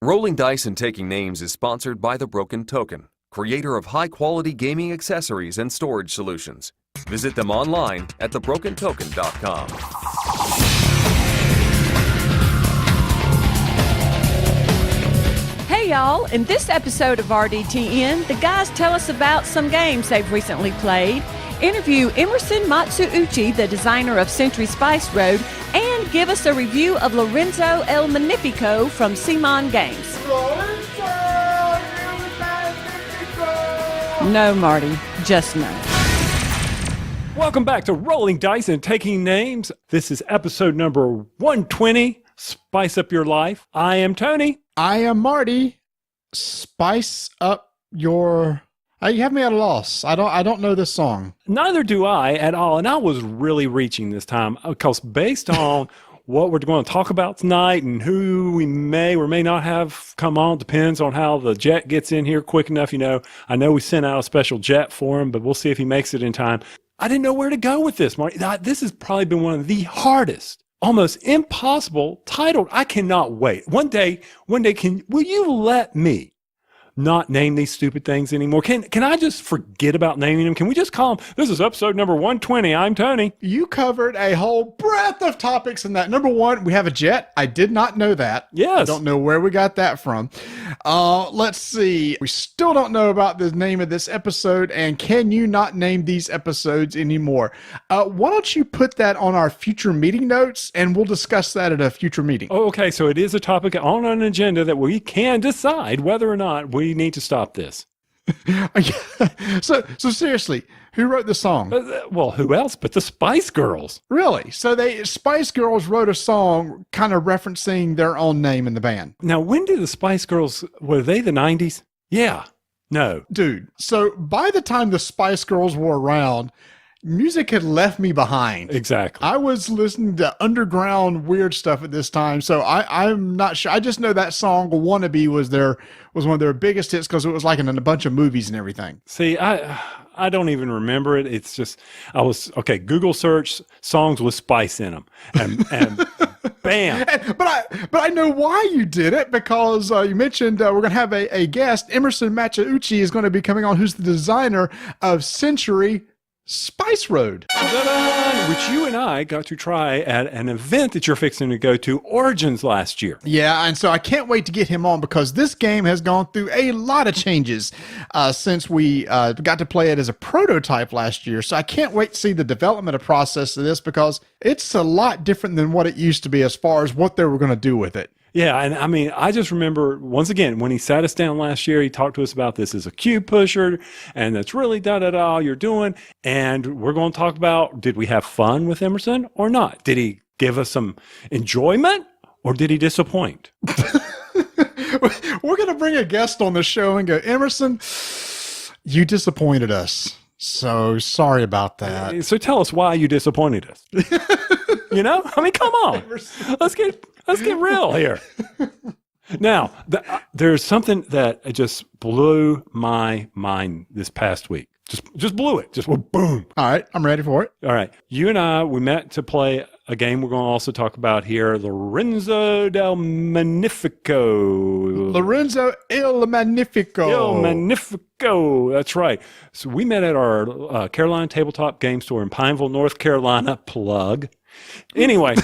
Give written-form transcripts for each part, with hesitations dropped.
Rolling Dice and Taking Names is sponsored by The Broken Token, creator of high-quality gaming accessories and storage solutions. Visit them online at thebrokentoken.com. Hey y'all, in this episode of RDTN, the guys tell us about some games they've recently played, interview Emerson Matsuuchi, the designer of Century Spice Road, and give us a review of Lorenzo El Magnifico from Simon Games. No, Marty, just no. Welcome back to Rolling Dice and Taking Names. This is episode number 120, Spice Up Your Life. I am Tony. I am Marty. Spice up your... You have me at a loss. I don't know this song. Neither do I at all, and I was really reaching this time because based on what we're going to talk about tonight and who we may or may not have come on, depends on how the jet gets in here quick enough. You know, I know we sent out a special jet for him, but we'll see if he makes it in time. I didn't know where to go with this, Marty. This has probably been one of the hardest, almost impossible titled. I cannot wait. One day, will you let me not name these stupid things anymore? Can I just forget about naming them? Can we just call them, this is episode number 120, I'm Tony. You covered a whole breadth of topics in that. Number one, we have a jet. I did not know that. Yes. I don't know where we got that from. Let's see. We still don't know about the name of this episode, and can you not name these episodes anymore? Why don't you put that on our future meeting notes, and we'll discuss that at a future meeting. Oh, okay, so it is a topic on an agenda that we can decide whether or not we need to stop this. So seriously, who wrote the song? Well, who else but the Spice Girls? Really? So Spice Girls wrote a song kind of referencing their own name in the band. Now, when did the Spice Girls, were they the 90s? Yeah. No. Dude, so by the time the Spice Girls were around, music had left me behind. Exactly. I was listening to underground weird stuff at this time, so I'm not sure. I just know that song "Wannabe" was one of their biggest hits because it was like in a bunch of movies and everything. See, I don't even remember it. It's just Google search songs with spice in them, and bam. But I know why you did it, because you mentioned we're going to have a guest. Emerson Matsuuchi is going to be coming on, who's the designer of Century Spice Road, which you and I got to try at an event that you're fixing to go to, Origins, last year. Yeah, and so I can't wait to get him on because this game has gone through a lot of changes since we got to play it as a prototype last year. So I can't wait to see the development process of this because it's a lot different than what it used to be as far as what they were going to do with it. Yeah, and I mean, I just remember, once again, when he sat us down last year, he talked to us about this as a cube pusher, and that's really da-da-da you're doing, and we're going to talk about, did we have fun with Emerson or not? Did he give us some enjoyment, or did he disappoint? We're going to bring a guest on the show and go, Emerson, you disappointed us, so sorry about that. So tell us why you disappointed us. You know? I mean, come on. Let's get real here. Now, there's something that just blew my mind this past week. Just blew it. Just went boom. All right, I'm ready for it. All right. You and I, we met to play a game we're going to also talk about here, Lorenzo del Magnifico. Lorenzo El Magnifico. El Magnifico. That's right. So we met at our Carolina Tabletop Game Store in Pineville, North Carolina. Plug. Anyway.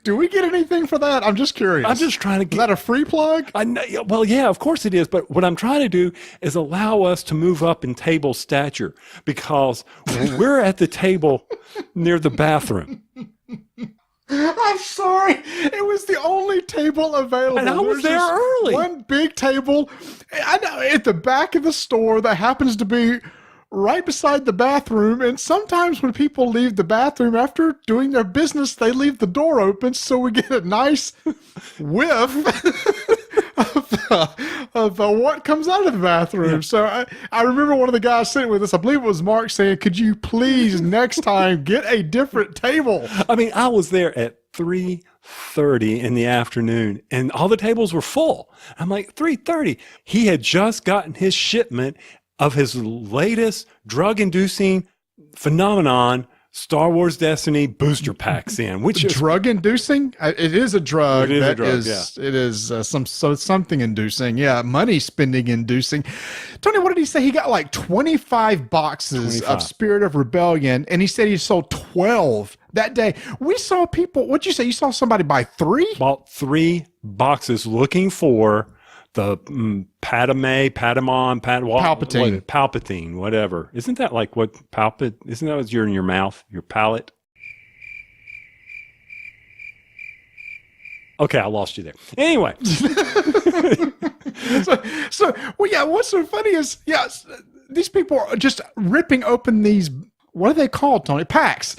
Do we get anything for that? I'm just curious. I'm just trying to get... Is that a free plug? I know, well, yeah, of course it is. But what I'm trying to do is allow us to move up in table stature because we're at the table near the bathroom. I'm sorry. It was the only table available. And I was there early. One big table I know, at the back of the store that happens to be right beside the bathroom, and sometimes when people leave the bathroom after doing their business, they leave the door open, so we get a nice whiff of what comes out of the bathroom. Yeah. So I remember one of the guys sitting with us, I believe it was Mark, saying, could you please next time get a different table? I mean, I was there at 3:30 in the afternoon and all the tables were full. I'm like, 3:30. He had just gotten his shipment of his latest drug-inducing phenomenon, Star Wars Destiny booster packs in, which is drug inducing. It is a drug. It is a that drug, It is something inducing. Yeah, money spending inducing. Tony, what did he say? He got like 25 boxes of Spirit of Rebellion, and he said he sold 12 that day. We saw people. What'd you say? You saw somebody buy 3? Bought 3 boxes looking for the Palpatine, whatever. Isn't that like what isn't that what you're in your mouth, your palate? Okay, I lost you there. Anyway. Well, yeah, what's so funny is, these people are just ripping open these, what are they called, Tony? Packs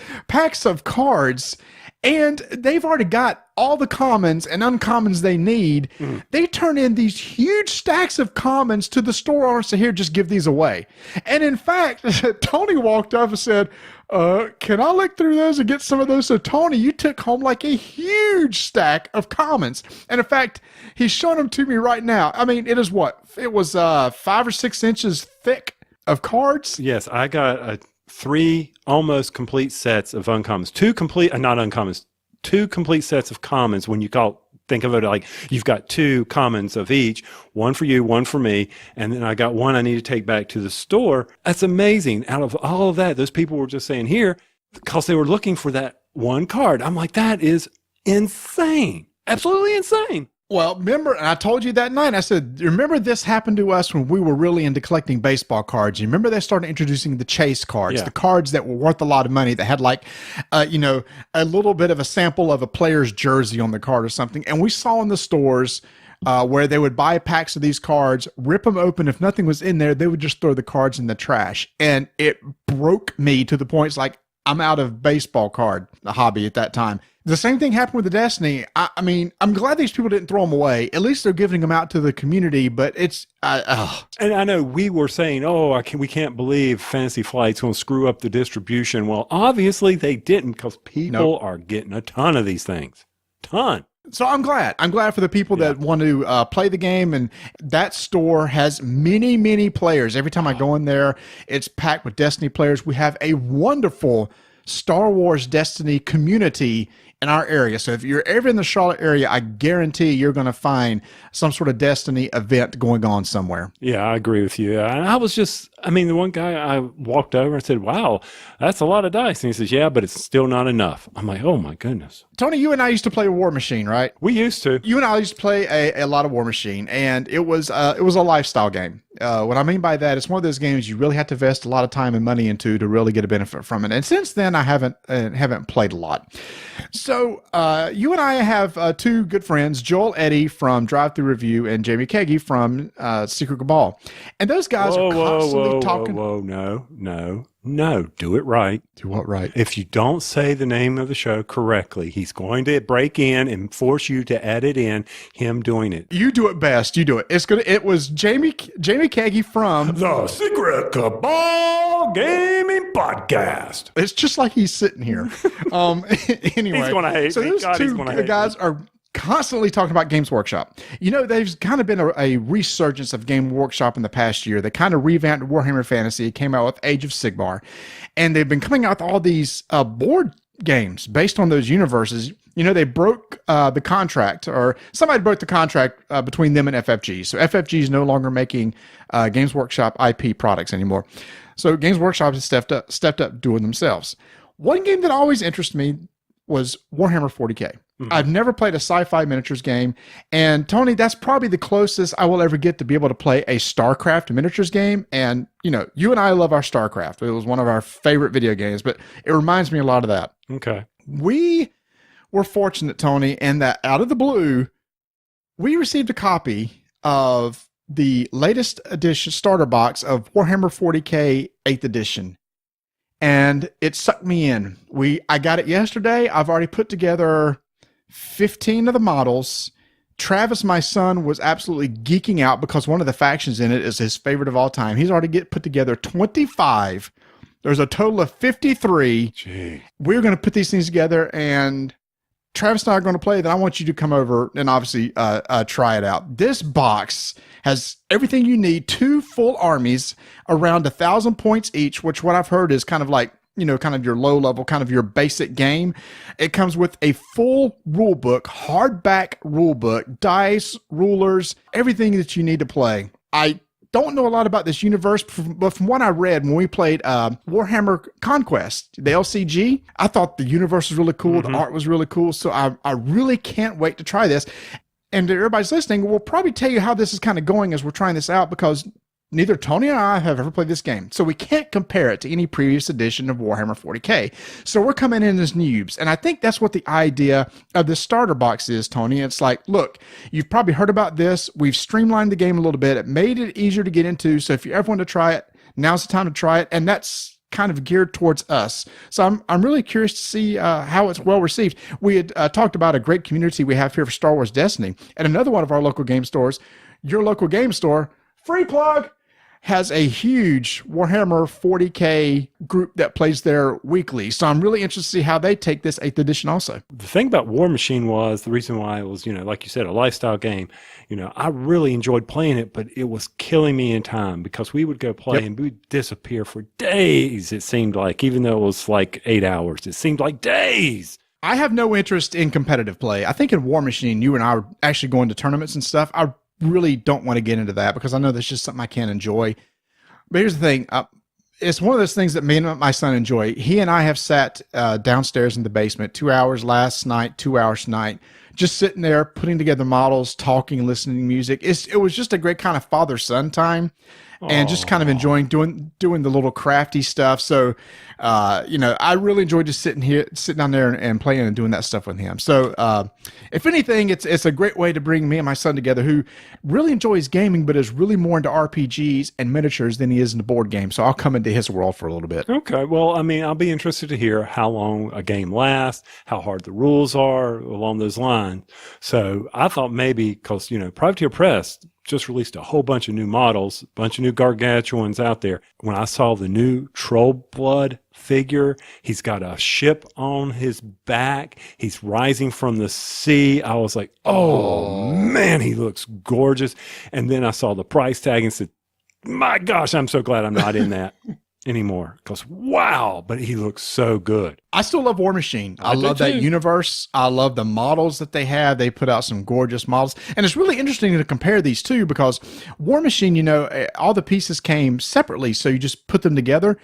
of cards. And they've already got all the commons and uncommons they need. They turn in these huge stacks of commons to the store owners to, here, just give these away. And in fact, Tony walked up and said, can I look through those and get some of those? So Tony, you took home like a huge stack of commons. And in fact, he's showing them to me right now. I mean, it is what? It was 5 or 6 inches thick of cards. Yes, I got 3 almost complete sets of uncommons, 2 complete sets of commons. When you think of it like you've got 2 commons of each, one for you, one for me, and then I got one I need to take back to the store. That's amazing. Out of all of that, those people were just saying here because they were looking for that one card. I'm like, that is insane. Absolutely insane. Well, remember, and I told you that night, I said, remember this happened to us when we were really into collecting baseball cards. You remember they started introducing the chase cards, the cards that were worth a lot of money that had like, a little bit of a sample of a player's jersey on the card or something. And we saw in the stores where they would buy packs of these cards, rip them open. If nothing was in there, they would just throw the cards in the trash. And it broke me to the point, it's like, I'm out of baseball card, the hobby at that time. The same thing happened with the Destiny. I mean, I'm glad these people didn't throw them away. At least they're giving them out to the community, but it's... And I know we were saying, we can't believe Fantasy Flight's going to screw up the distribution. Well, obviously they didn't, because people are getting a ton of these things. Ton. So I'm glad. I'm glad for the people that want to play the game, and that store has many, many players. Every time I go in there, it's packed with Destiny players. We have a wonderful Star Wars Destiny community in our area. So if you're ever in the Charlotte area, I guarantee you're going to find some sort of Destiny event going on somewhere. Yeah, I agree with you. And I was the one guy I walked over and said, wow, that's a lot of dice. And he says, yeah, but it's still not enough. I'm like, oh my goodness. Tony, you and I used to play War Machine, right? We used to. You and I used to play a lot of War Machine, and it was a lifestyle game. What I mean by that, it's one of those games you really have to invest a lot of time and money into to really get a benefit from it. And since then, I haven't played a lot. So you and I have 2 good friends, Joel Eddy from Drive Thru Review and Jamie Keggy from Secret Cabal. And those guys are constantly talking. No, do it right. Do what right? If you don't say the name of the show correctly, he's going to break in and force you to edit in him doing it. You do it best. You do it. It was Jamie Keggy from the Secret Cabal Gaming Podcast. It's just like he's sitting here. Anyway, he's going to hate me. Those 2 guys are constantly talking about Games Workshop. There's kind of been a resurgence of Game Workshop in the past year. They kind of revamped Warhammer Fantasy, came out with Age of Sigmar, and they've been coming out with all these board games based on those universes. They broke the contract, or somebody broke the contract between them and FFG. So FFG is no longer making Games Workshop IP products anymore. So Games Workshop has stepped up doing themselves. One game that always interested me was Warhammer 40K. I've never played a sci-fi miniatures game, and Tony, that's probably the closest I will ever get to be able to play a StarCraft miniatures game. And you and I love our StarCraft. It was one of our favorite video games, but it reminds me a lot of that. Okay. We were fortunate, Tony, and that out of the blue, we received a copy of the latest edition starter box of Warhammer 40K 8th edition. And it sucked me in. I got it yesterday. I've already put together 15 of the models. Travis, my son, was absolutely geeking out because one of the factions in it is his favorite of all time. He's already put together 25. There's a total of 53. Gee. We're going to put these things together, and Travis and I are going to play. Then I want you to come over and obviously try it out. This box has everything you need, 2 full armies, around 1,000 points each, which what I've heard is kind of like kind of your low level, kind of your basic game. It comes with a full rule book, hardback rule book, dice, rulers, everything that you need to play. I don't know a lot about this universe, but from what I read when we played Warhammer Conquest, the LCG, I thought the universe was really cool. The art was really cool. So I really can't wait to try this. And to everybody's listening, we'll probably tell you how this is kind of going as we're trying this out, because neither Tony or I have ever played this game. So we can't compare it to any previous edition of Warhammer 40K. So we're coming in as noobs. And I think that's what the idea of the starter box is, Tony. It's like, look, you've probably heard about this. We've streamlined the game a little bit. It made it easier to get into. So if you ever want to try it, now's the time to try it. And that's kind of geared towards us. So I'm really curious to see how it's well received. We had talked about a great community we have here for Star Wars Destiny. And another one of our local game stores, your local game store, free plug, has a huge Warhammer 40K group that plays there weekly. So I'm really interested to see how they take this 8th edition also. The thing about War Machine was the reason why it was, like you said, a lifestyle game. I really enjoyed playing it, but it was killing me in time because we would go play and we'd disappear for days, it seemed like, even though it was like 8 hours. It seemed like days. I have no interest in competitive play. I think in War Machine, you and I were actually going to tournaments and stuff. I really don't want to get into that because I know that's just something I can't enjoy. But here's the thing. It's one of those things that me and my son enjoy. He and I have sat downstairs in the basement 2 hours last night, 2 hours tonight, just sitting there, putting together models, talking, listening to music. It was just a great kind of father-son time. And just kind of enjoying doing the little crafty stuff. So, I really enjoy just sitting down there and playing and doing that stuff with him. So, if anything, it's a great way to bring me and my son together, who really enjoys gaming, but is really more into RPGs and miniatures than he is into board games. So I'll come into his world for a little bit. Okay. Well, I'll be interested to hear how long a game lasts, how hard the rules are along those lines. So I thought maybe because, Privateer Press just released a whole bunch of new models, a bunch of new gargantuans out there. When I saw the new Troll Blood figure, he's got a ship on his back. He's rising from the sea. I was like, oh man, he looks gorgeous. And then I saw the price tag and said, my gosh, I'm so glad I'm not in that anymore because wow, but he looks so good. I still love War Machine. I love that universe. I love the models that they have. They put out some gorgeous models. And it's really interesting to compare these two because War Machine, all the pieces came separately. So you just put them together.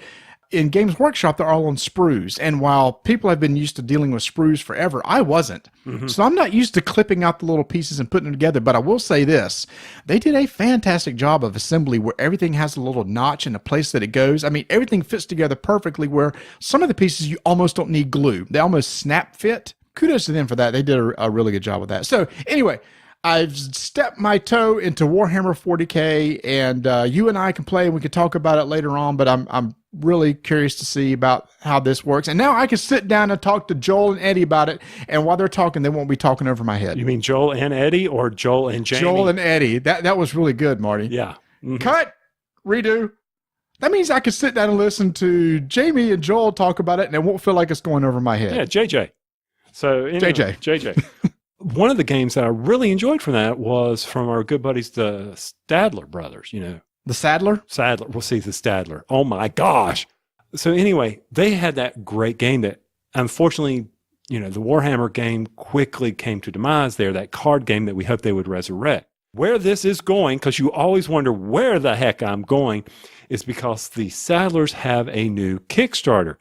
In Games Workshop, they're all on sprues. And while people have been used to dealing with sprues forever, I wasn't. So I'm not used to clipping out the little pieces and putting them together. But I will say this. They did a fantastic job of assembly where everything has a little notch in the place that it goes. Everything fits together perfectly where some of the pieces you almost don't need glue. They almost snap fit. Kudos to them for that. They did a really good job with that. So anyway, I've stepped my toe into Warhammer 40K, and you and I can play, and we can talk about it later on, but I'm really curious to see about how this works. And now I can sit down and talk to Joel and Eddie about it, and while they're talking, they won't be talking over my head. You mean Joel and Eddie or Joel and Jamie? Joel and Eddie. That was really good, Marty. Yeah. Cut. Redo. That means I can sit down and listen to Jamie and Joel talk about it, and it won't feel like it's going over my head. Yeah, JJ. So anyway, JJ. One of the games that I really enjoyed from that was from our good buddies, the Stadler brothers, The Sadler? Sadler. We'll see the Stadler. Oh my gosh. So anyway, they had that great game that unfortunately, the Warhammer game quickly came to demise there, that card game that we hoped they would resurrect. Where this is going, because you always wonder where the heck I'm going, is because the Sadlers have a new Kickstarter.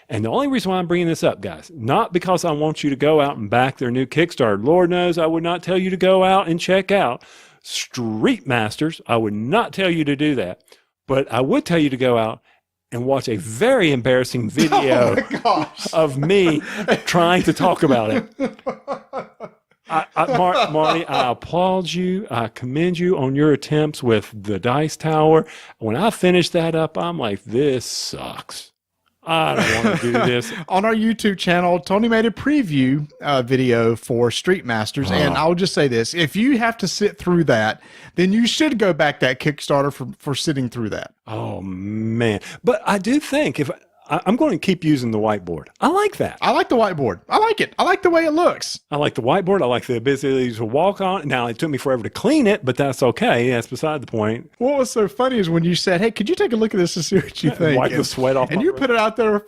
And the only reason why I'm bringing this up, guys, not because I want you to go out and back their new Kickstarter. Lord knows I would not tell you to go out and check out Street Masters. I would not tell you to do that. But I would tell you to go out and watch a very embarrassing video of me trying to talk about it. Marty, I applaud you. I commend you on your attempts with the Dice Tower. When I finished that up, I'm like, this sucks. I don't want to do this. On our YouTube channel, Tony made a preview video for Street Masters, and I'll just say this. If you have to sit through that, then you should go back that Kickstarter for sitting through that. Oh, man. But I do think I'm going to keep using the whiteboard. I like that. I like the whiteboard. I like it. I like the way it looks. I like the whiteboard. I like the ability to walk on. Now, it took me forever to clean it, but that's okay. That's beside the point. What was so funny is when you said, hey, could you take a look at this and see what you think? Wipe the sweat off. And you put it out there.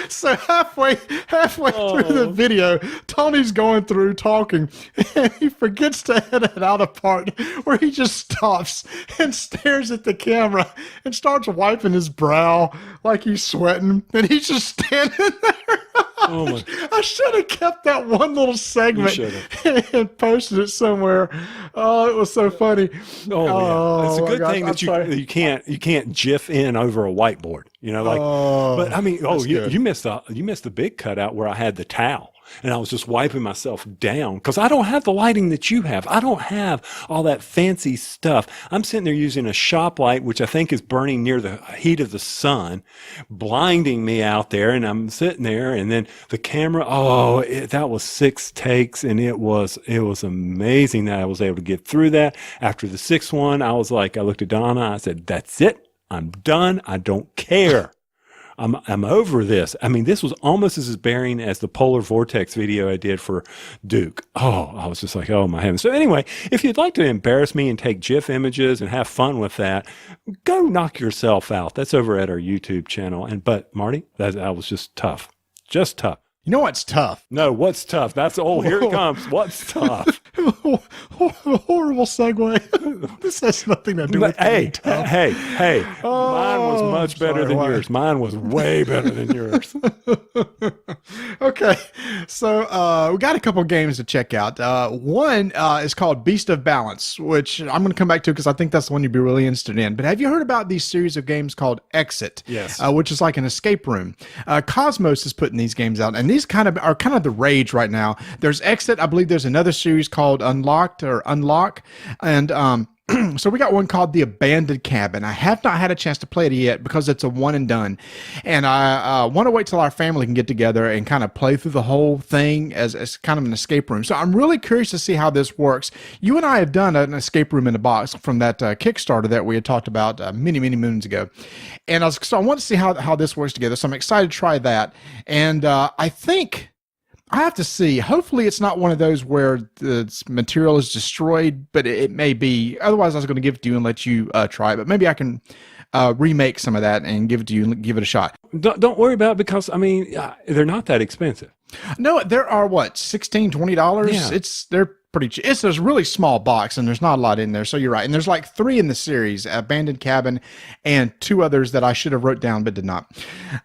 So halfway through the video, Tony's going through talking, and he forgets to edit out a part where he just stops and stares at the camera and starts wiping his brow like he's sweating, and he's just standing there. I should have kept that one little segment and posted it somewhere. Oh, it was so funny. Yeah. It's a good thing that you can't GIF in over a whiteboard. But I mean, you missed the big cutout where I had the towel. And I was just wiping myself down because I don't have the lighting that you have. I don't have all that fancy stuff. I'm sitting there using a shop light, which I think is burning near the heat of the sun, blinding me out there. And I'm sitting there, and then the camera. That was 6 takes, and it was amazing that I was able to get through that. After the 6th one, I looked at Donna. I said, "That's it. I'm done. I don't care. I'm over this." I mean, this was almost as bearing as the Polar Vortex video I did for Duke. I was just like, oh my heavens. So anyway, if you'd like to embarrass me and take GIF images and have fun with that, go knock yourself out. That's over at our YouTube channel. But Marty, that was just tough. Just tough. You know what's tough? No, what's tough? That's here it comes. What's tough? Horrible segue. This has nothing to do with Hey. Mine was much better than yours. Mine was way better than yours. Okay, so we got a couple games to check out. One is called Beast of Balance, which I'm going to come back to because I think that's the one you'd be really interested in. But have you heard about these series of games called Exit? Yes. Which is like an escape room. Cosmos is putting these games out, and these are kind of the rage right now. There's Exit. I believe there's another series called Unlock, and so we got one called The Abandoned Cabin. I have not had a chance to play it yet because it's a one and done, and I want to wait till our family can get together and kind of play through the whole thing as kind of an escape room. So I'm really curious to see how this works. You and I have done an escape room in a box from that Kickstarter that we had talked about many moons ago, and so I want to see how this works together. So I'm excited to try that, and I think I have to see. Hopefully it's not one of those where the material is destroyed, but it may be. Otherwise, I was going to give it to you and let you try it. But maybe I can remake some of that and give it to you and give it a shot. Don't worry about it because, I mean, they're not that expensive. No, there are, $16, $20? Yeah. They're pretty cheap. It's a really small box, and there's not a lot in there, so you're right. And there's like 3 in the series, Abandoned Cabin, and 2 others that I should have wrote down but did not.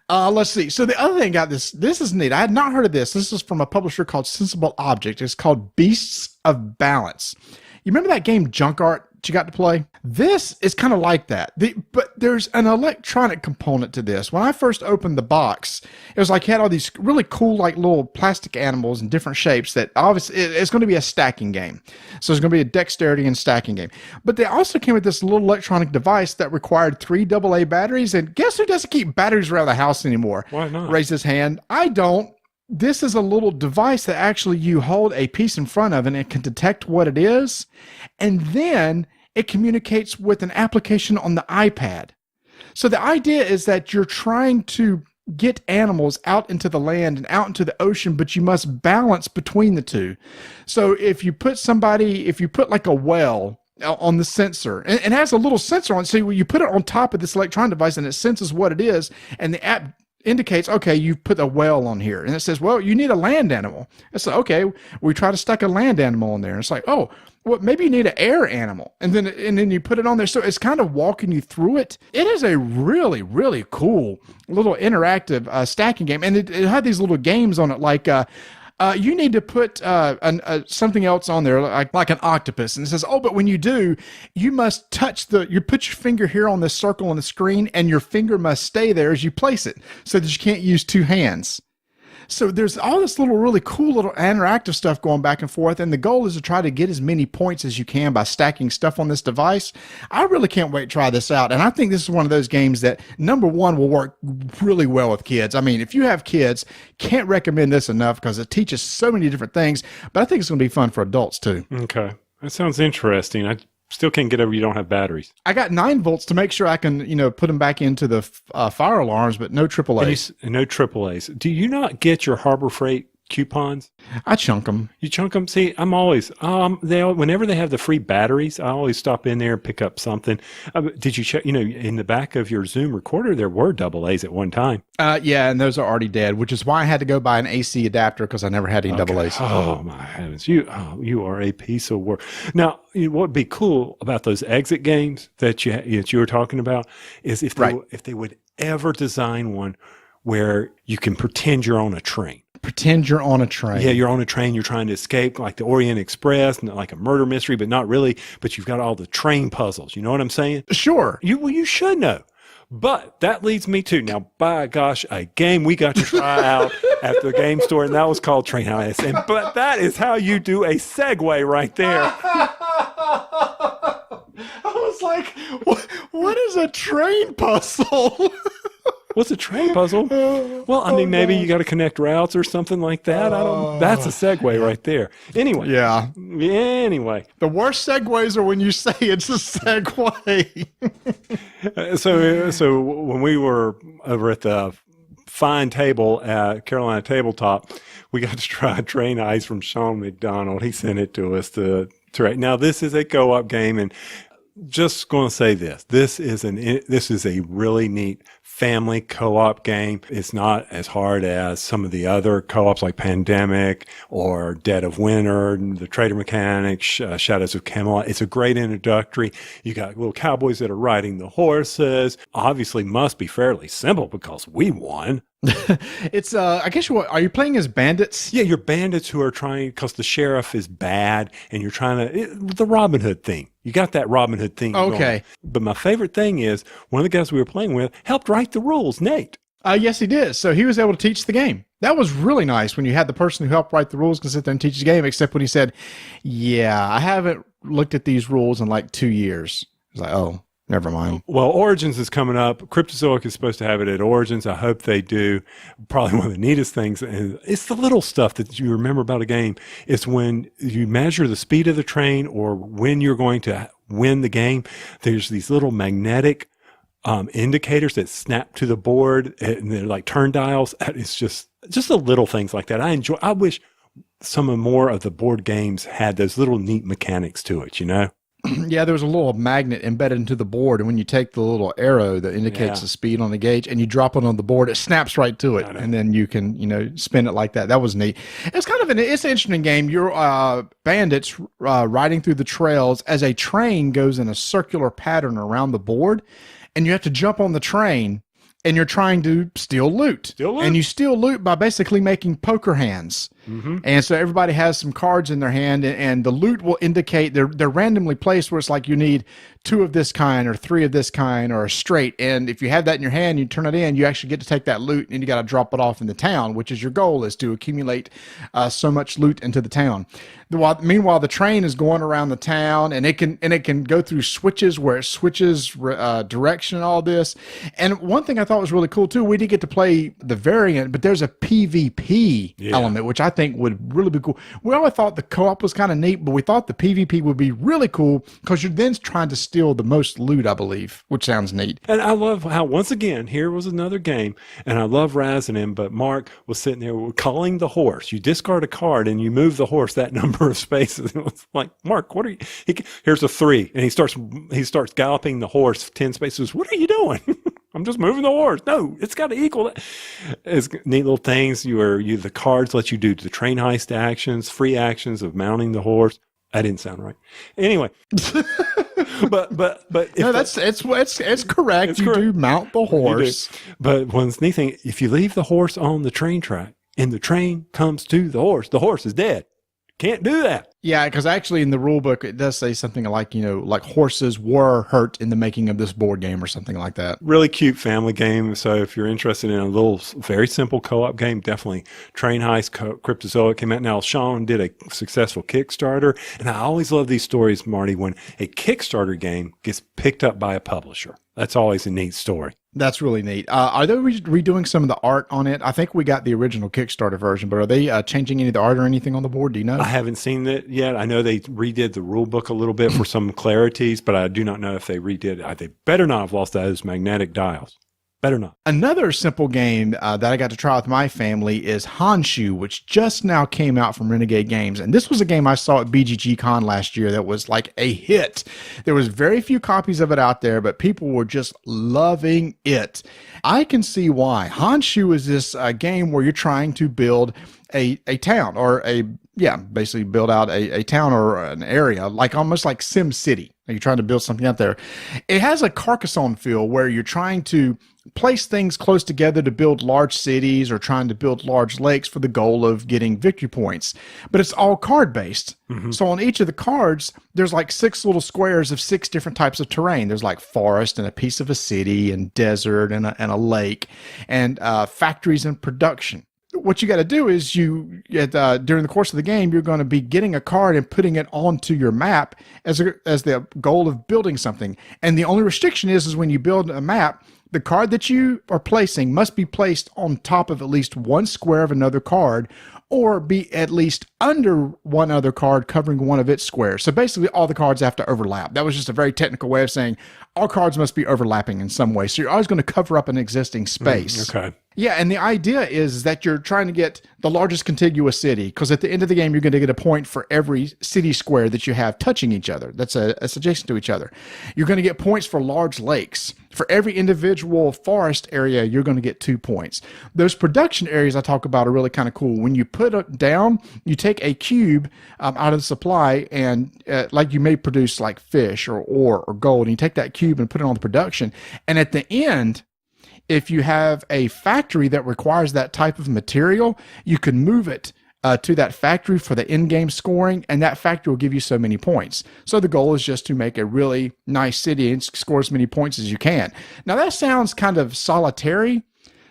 Let's see. So the other thing got this. This is neat. I had not heard of this. This is from a publisher called Sensible Object. It's called Beasts of Balance. You remember that game Junk Art that you got to play? This is kind of like that. But there's an electronic component to this. When I first opened the box, it was like you had all these really cool like little plastic animals in different shapes that obviously it's going to be a stacking game. So it's going to be a dexterity and stacking game. But they also came with this little electronic device that required 3 AA batteries. And guess who doesn't keep batteries around the house anymore? Why not? Raise his hand. I don't. This is a little device that actually you hold a piece in front of and it can detect what it is. And then it communicates with an application on the iPad. So the idea is that you're trying to get animals out into the land and out into the ocean, but you must balance between the two. So if you put like a whale on the sensor, and it has a little sensor on it, so you put it on top of this electronic device and it senses what it is, and the app indicates, okay, you've put a whale on here. And it says, well, you need a land animal. It's like, okay, we try to stack a land animal in there. And it's like, oh, well, maybe you need an air animal. And then you put it on there. So it's kind of walking you through it. It is a really, really cool little interactive stacking game. And it had these little games on it like, you need to put something else on there, like an octopus. And it says, oh, but when you do, you must you put your finger here on this circle on the screen, and your finger must stay there as you place it so that you can't use 2 hands. So there's all this really cool little interactive stuff going back and forth, and the goal is to try to get as many points as you can by stacking stuff on this device. I really can't wait to try this out, and I think this is one of those games that, number one, will work really well with kids. I mean, if you have kids, can't recommend this enough because it teaches so many different things, but I think it's going to be fun for adults too. Okay. That sounds interesting. still can't get over you don't have batteries. I got 9 volts to make sure I can, put them back into the fire alarms, but no AAA. And no AAAs. Do you not get your Harbor Freight coupons? I chunk them. You chunk them? See, I'm always, whenever they have the free batteries, I always stop in there and pick up something. Did you check, in the back of your Zoom recorder, there were AA's at one time. Yeah, and those are already dead, which is why I had to go buy an AC adapter because I never had any AA's. Oh, my heavens. You are a piece of work. Now, what would be cool about those exit games that you were talking about is if they would ever design one where you can pretend you're on a train. Pretend you're on a train. Yeah, you're on a train. You're trying to escape, like the Orient Express, like a murder mystery, but not really. But you've got all the train puzzles. You know what I'm saying? Sure. You should know. But that leads me to, now, by gosh, a game we got to try out at the game store, and that was called Train Heist. But that is how you do a segue right there. I was like, what is a train puzzle? What's a train puzzle? Well, I mean, maybe you got to connect routes or something like that. That's a segue right there. Anyway. Yeah. Anyway. The worst segues are when you say it's a segue. So when we were over at the fine table at Carolina Tabletop, we got to try Train Heist from Sean McDonald. He sent it to us to try. Now, this is a co-op game, and just going to say this. This is a really neat family co-op game. It's not as hard as some of the other co-ops like Pandemic or Dead of Winter, the Trader Mechanics, Shadows of Camelot. It's a great introductory. You got little cowboys that are riding the horses. Obviously must be fairly simple because we won. It's I guess are you playing as bandits? Yeah, you're bandits who are trying, because the sheriff is bad, and you're trying to, the Robin Hood thing. You got that Robin Hood thing Okay. going. But my favorite thing is, one of the guys we were playing with helped write the rules, Nate. Yes, he did. So he was able to teach the game. That was really nice when you had the person who helped write the rules can sit there and teach the game, except when he said, yeah, I haven't looked at these rules in like 2 years. I was like, oh, never mind. Well, Origins is coming up. Cryptozoic is supposed to have it at Origins. I hope they do. Probably one of the neatest things, and it's the little stuff that you remember about a game. It's when you measure the speed of the train or when you're going to win the game. There's these little magnetic indicators that snap to the board, and they're like turn dials. It's just the little things like that. I wish more of the board games had those little neat mechanics to it, Yeah, there was a little magnet embedded into the board, and when you take the little arrow that indicates the speed on the gauge and you drop it on the board, it snaps right to it, and then you can, spin it like that. That was neat. It's kind of it's an interesting game. You're bandits riding through the trails as a train goes in a circular pattern around the board, and you have to jump on the train, and you're trying to steal loot. And you steal loot by basically making poker hands. Mm-hmm. And so everybody has some cards in their hand, and the loot will indicate they're randomly placed where it's like you need 2 of this kind or 3 of this kind or a straight. And if you have that in your hand, you turn it in, you actually get to take that loot, and you got to drop it off in the town, which is your goal, is to accumulate so much loot into the town. Meanwhile, the train is going around the town, and it can go through switches where it switches direction and all this. And one thing I thought was really cool too, we did get to play the variant, but there's a PvP element, which I think would really be cool. We always thought the co-op was kind of neat, but we thought the PvP would be really cool because you're then trying to steal the most loot, I believe, which sounds neat. And I love how, once again, here was another game, and I love razzing him, but Mark was sitting there calling the horse. You discard a card and you move the horse that number of spaces. It was like, Mark, what are you? Here's a 3, and he starts galloping the horse 10 spaces. What are you doing? I'm just moving the horse. No, it's got to equal that. It's neat little things. The cards let you do the train heist actions, free actions of mounting the horse. I didn't sound right. Anyway, but no, it's correct. You do mount the horse. But one neat thing, if you leave the horse on the train track and the train comes to the horse is dead. Can't do that. Yeah, because actually in the rule book, it does say something like, like horses were hurt in the making of this board game or something like that. Really cute family game. So if you're interested in a little, very simple co-op game, definitely Train Heist, Cryptozoic came out. Now, Sean did a successful Kickstarter. And I always love these stories, Marty, when a Kickstarter game gets picked up by a publisher. That's always a neat story. That's really neat. Are they redoing some of the art on it? I think we got the original Kickstarter version, but are they changing any of the art or anything on the board? Do you know? I haven't seen it yet. I know they redid the rule book a little bit for some clarities, but I do not know if they redid it. They better not have lost those magnetic dials. Better not. Another simple game that I got to try with my family is Honshu, which just now came out from Renegade Games. And this was a game I saw at BGG Con last year that was like a hit. There was very few copies of it out there, but people were just loving it. I can see why. Honshu is this game where you're trying to build a town or basically build out a town or an area, like almost like Sim City. You're trying to build something out there. It has a Carcassonne feel where you're trying to place things close together to build large cities or trying to build large lakes for the goal of getting victory points. But it's all card based. Mm-hmm. So on each of the cards, there's like 6 little squares of 6 different types of terrain. There's like forest and a piece of a city and desert and a lake and factories and production. What you got to do is during the course of the game, you're going to be getting a card and putting it onto your map as the goal of building something. And the only restriction is when you build a map, the card that you are placing must be placed on top of at least one square of another card or be at least under one other card covering one of its squares. So basically all the cards have to overlap. That was just a very technical way of saying all cards must be overlapping in some way. So you're always going to cover up an existing space. Okay. Yeah, and the idea is that you're trying to get the largest contiguous city, because at the end of the game, you're going to get a point for every city square that you have touching each other, that's adjacent to each other. You're going to get points for large lakes. For every individual forest area, you're going to get 2 points. Those production areas I talk about are really kind of cool. When you put it down, you take a cube out of the supply, and like you may produce like fish or ore or gold, and you take that cube and put it on the production. And at the end, if you have a factory that requires that type of material, you can move it to that factory for the in-game scoring, and that factory will give you so many points. So the goal is just to make a really nice city and score as many points as you can. Now that sounds kind of solitary,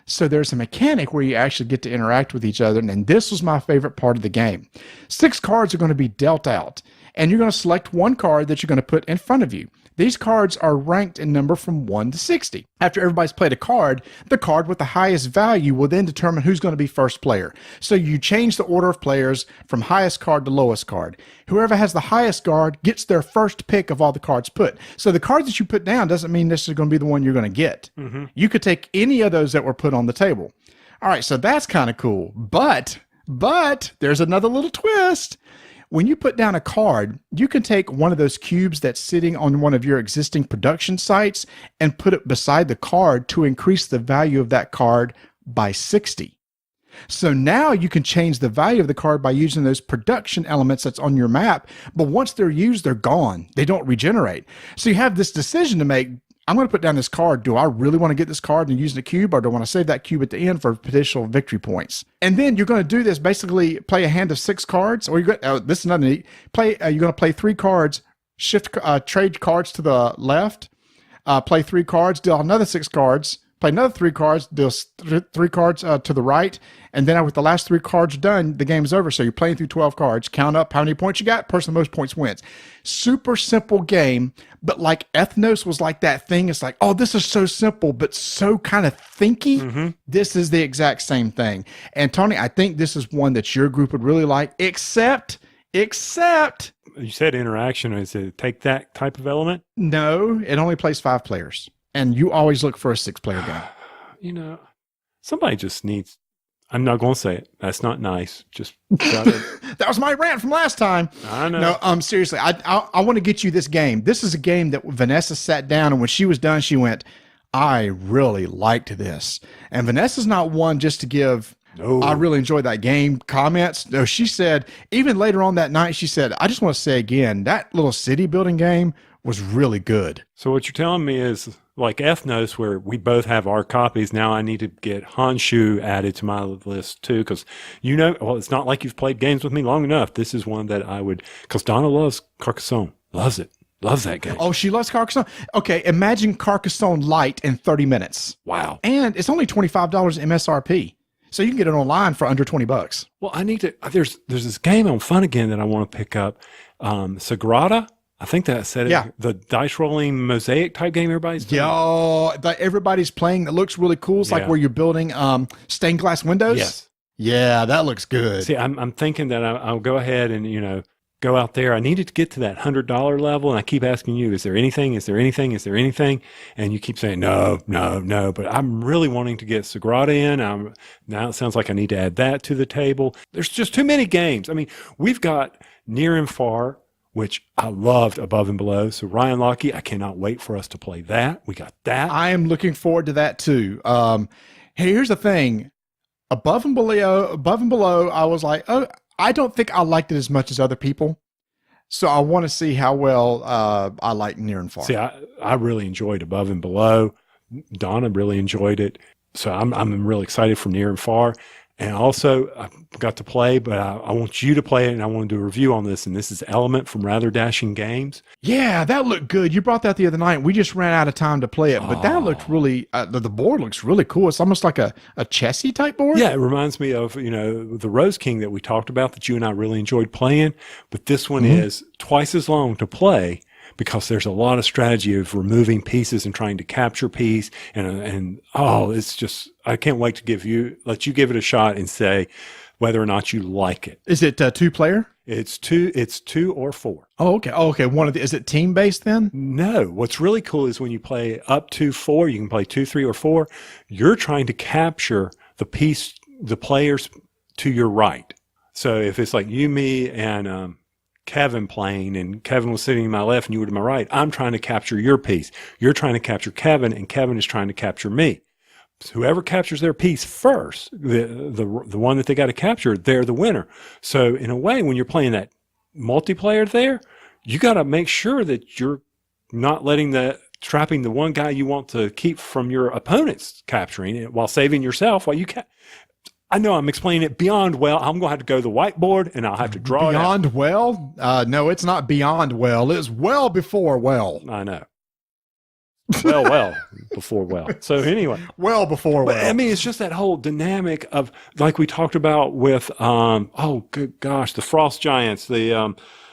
so there's a mechanic where you actually get to interact with each other, and this was my favorite part of the game. 6 cards are going to be dealt out, and you're going to select one card that you're going to put in front of you. These cards are ranked in number from 1 to 60. After everybody's played a card, the card with the highest value will then determine who's going to be first player. So you change the order of players from highest card to lowest card. Whoever has the highest card gets their first pick of all the cards put. So the cards that you put down doesn't mean this is going to be the one you're going to get. Mm-hmm. You could take any of those that were put on the table. All right, so that's kind of cool. But there's another little twist. When you put down a card, you can take one of those cubes that's sitting on one of your existing production sites and put it beside the card to increase the value of that card by 60. So now you can change the value of the card by using those production elements that's on your map, but once they're used, they're gone. They don't regenerate. So you have this decision to make. I'm going to put down this card. Do I really want to get this card and use the cube, or do I want to save that cube at the end for potential victory points? And then you're going to do this, basically play a hand of 6 cards, or this is another neat. You're going to play 3 cards, trade cards to the left, play 3 cards, deal another 6 cards, play another 3 cards, deal 3 cards to the right, and then with the last 3 cards done, the game's over. So you're playing through 12 cards, count up how many points you got, person with most points wins. Super simple game, but like Ethnos was like that thing. It's like, oh, this is so simple, but so kind of thinky. Mm-hmm. This is the exact same thing. And Tony, I think this is one that your group would really like, except you said interaction. Is it take that type of element? No, it only plays 5 players. And you always look for a 6-player game. Somebody just needs. I'm not going to say it. That's not nice. Just that was my rant from last time. I know. No, seriously, I want to get you this game. This is a game that Vanessa sat down, and when she was done, she went, I really liked this. And Vanessa's not one just to give, I really enjoyed that game comments. No, she said, even later on that night, she said, I just want to say again, that little city building game was really good. So what you're telling me is, like Ethnos, where we both have our copies, now I need to get Honshu added to my list too, because it's not like you've played games with me long enough. This is one that I would, because Donna loves Carcassonne, loves it, loves that game. Oh, she loves Carcassonne. Okay, imagine Carcassonne Light in 30 minutes. Wow. And it's only $25 MSRP. So you can get it online for under $20. Well, I need to, there's this game on Funagain that I want to pick up, Sagrada. I think that said it. Yeah. The dice rolling mosaic type game everybody's doing. Everybody's playing. That looks really cool. It's like where you're building stained glass windows. Yes. Yeah, that looks good. See, I'm thinking that I'll go ahead and, go out there. I needed to get to that $100 level, and I keep asking you, is there anything? Is there anything? Is there anything? And you keep saying, no. But I'm really wanting to get Sagrada in. Now it sounds like I need to add that to the table. There's just too many games. I mean, we've got Near and Far, which I loved, Above and Below. So Ryan Lochte, I cannot wait for us to play that. We got that. I am looking forward to that too. Here's the thing. Above and Below, I was like, oh, I don't think I liked it as much as other people. So I want to see how well I like Near and Far. See, I really enjoyed Above and Below. Donna really enjoyed it. So I'm really excited for Near and Far. And also, I got to play, but I want you to play it, and I want to do a review on this. And this is Element from Rather Dashing Games. Yeah, that looked good. You brought that the other night. We just ran out of time to play it, but that looked really, the board looks really cool. It's almost like a chessy type board. Yeah, it reminds me of, the Rose King that we talked about that you and I really enjoyed playing. But this one is twice as long to play, because there's a lot of strategy of removing pieces and trying to capture piece. And it's just, I can't wait to let you give it a shot and say whether or not you like it. Is it 2-player? It's 2 or 4. Oh, okay. Oh, okay. Is it team based then? No. What's really cool is when you play up to 4, you can play 2, 3, or 4. You're trying to capture the players to your right. So if it's like you, me, and, Kevin playing, and Kevin was sitting to my left and you were to my right, I'm trying to capture your piece. You're trying to capture Kevin, and Kevin is trying to capture me. So whoever captures their piece first, the one that they got to capture, they're the winner. So in a way, when you're playing that multiplayer there, you got to make sure that you're not trapping the one guy you want to keep from your opponents capturing it, while saving yourself while you I know I'm explaining it beyond well. I'm going to have to go to the whiteboard, and I'll have to draw beyond it out. Well? No, it's not beyond well. It's well before well. I know. Well, before well. So anyway. Well before well. I mean, it's just that whole dynamic of, like we talked about with, good gosh, the Frost Giants, the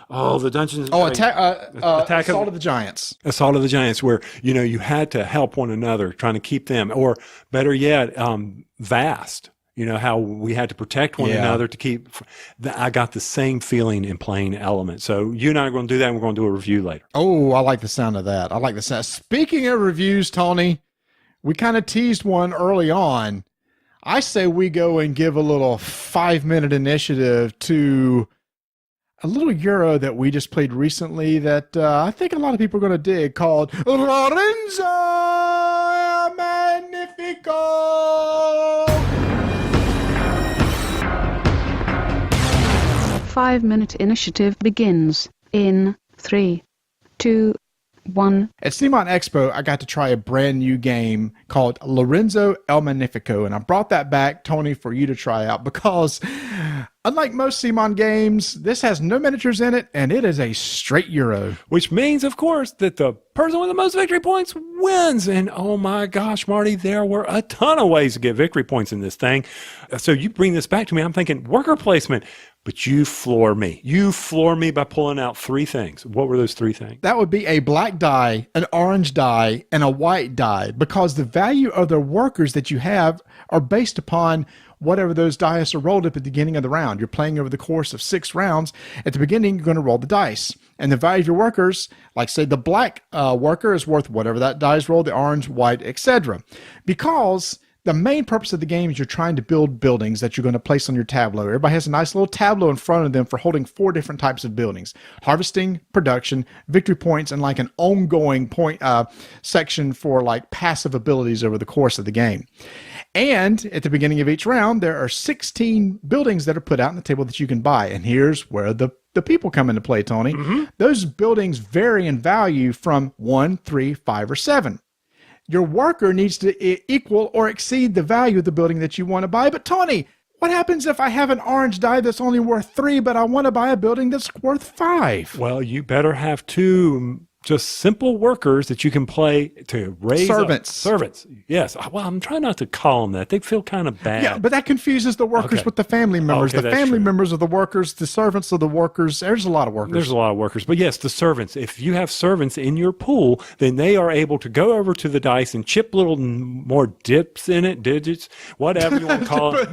Dungeons. Assault of the Giants. Assault of the Giants, where, you had to help one another, trying to keep them, or better yet, Vast. How we had to protect one another to keep. I got the same feeling in playing Element. So you and I are going to do that, and we're going to do a review later. Oh, I like the sound of that. I like the sound. Speaking of reviews, Tony, we kind of teased one early on. I say we go and give a little 5-minute initiative to a little Euro that we just played recently that I think a lot of people are going to dig, called Lorenzo Magnifico. 5-minute initiative begins in 3, 2, 1. At CMON Expo, I got to try a brand new game called Lorenzo El Magnifico, and I brought that back, Tony, for you to try out because, unlike most CMON games, this has no miniatures in it, and it is a straight Euro. Which means, of course, that the person with the most victory points wins. And oh my gosh, Marty, there were a ton of ways to get victory points in this thing. So you bring this back to me, I'm thinking worker placement. But you floor me. You floor me by pulling out 3 things. What were those 3 things? That would be a black die, an orange die, and a white die, because the value of the workers that you have are based upon whatever those dice are rolled at the beginning of the round. You're playing over the course of 6 rounds. At the beginning, you're going to roll the dice. And the value of your workers, like say the black worker is worth whatever that die is rolled, the orange, white, etc. Because the main purpose of the game is you're trying to build buildings that you're going to place on your tableau. Everybody has a nice little tableau in front of them for holding 4 different types of buildings: harvesting, production, victory points, and like an ongoing point section for like passive abilities over the course of the game. And at the beginning of each round, there are 16 buildings that are put out on the table that you can buy. And here's where the people come into play, Tony. Mm-hmm. Those buildings vary in value from 1, 3, 5, or 7. Your worker needs to equal or exceed the value of the building that you want to buy. But Tony, what happens if I have an orange die that's only worth 3, but I want to buy a building that's worth 5? Well, you better have two just simple workers that you can play to raise Servants. Servants. Yes. Well, I'm trying not to call them that. They feel kind of bad. Yeah, but that confuses the workers Okay. with the family members. Okay, the that's family true. members of the workers, the servants of the workers. There's a lot of workers. There's a lot of workers. But yes, the servants. If you have servants in your pool, then they are able to go over to the dice and chip little more dips in it, digits, whatever you want to call it.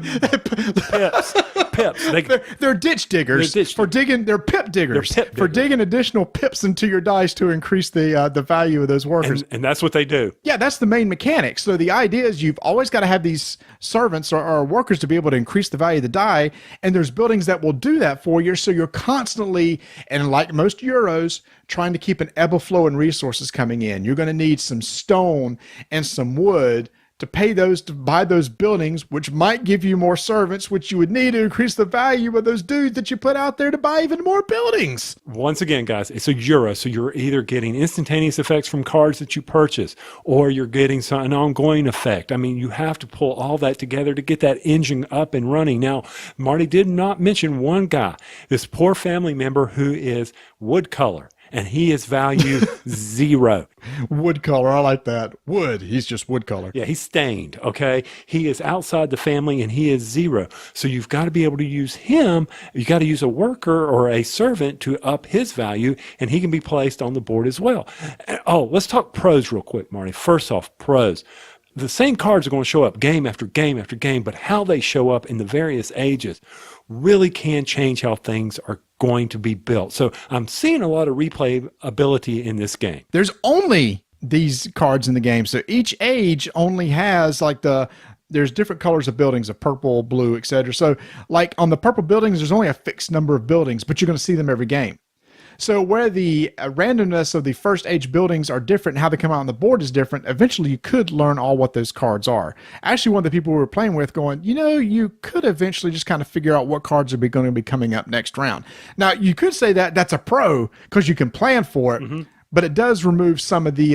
Pips. Pips. They're ditch diggers. They're ditch for digging. They're pip diggers. They're pip for diggers. digging additional pips into your dice to increase the value of those workers. and that's what they do. Yeah, that's the main mechanic. So the idea is you've always got to have these servants or workers to be able to increase the value of the die, and there's buildings that will do that for you. So you're constantly, and like most Euros, trying to keep an ebb of flow and resources coming in. You're going to need some stone and some wood to pay those to buy those buildings, which might give you more servants, which you would need to increase the value of those dudes that you put out there to buy even more buildings. Once again, guys, it's a euro, so you're either getting instantaneous effects from cards that you purchase, or you're getting an ongoing effect. I mean, you have to pull all that together to get that engine up and running. Now, Marty did not mention one guy, this poor family member who is wood color, and he is value 0. Wood color, I like that. Wood, he's just wood color. Yeah, he's stained, okay? He is outside the family and he is 0. So you've got to be able to use him. You got to use a worker or a servant to up his value, and he can be placed on the board as well. Oh, let's talk pros real quick, Marty. First off, pros. The same cards are going to show up game after game after game, but how they show up in the various ages really can change how things are going to be built. So I'm seeing a lot of replay ability in this game. There's only these cards in the game. So each age only has there's different colors of buildings, of purple, blue, etc. So like on the purple buildings, there's only a fixed number of buildings, but you're going to see them every game. So where the randomness of the first age buildings are different and how they come out on the board is different, eventually you could learn all what those cards are. Actually, one of the people we were playing with going, you could eventually just kind of figure out what cards are going to be coming up next round. Now, you could say that that's a pro because you can plan for it, but it does remove some of the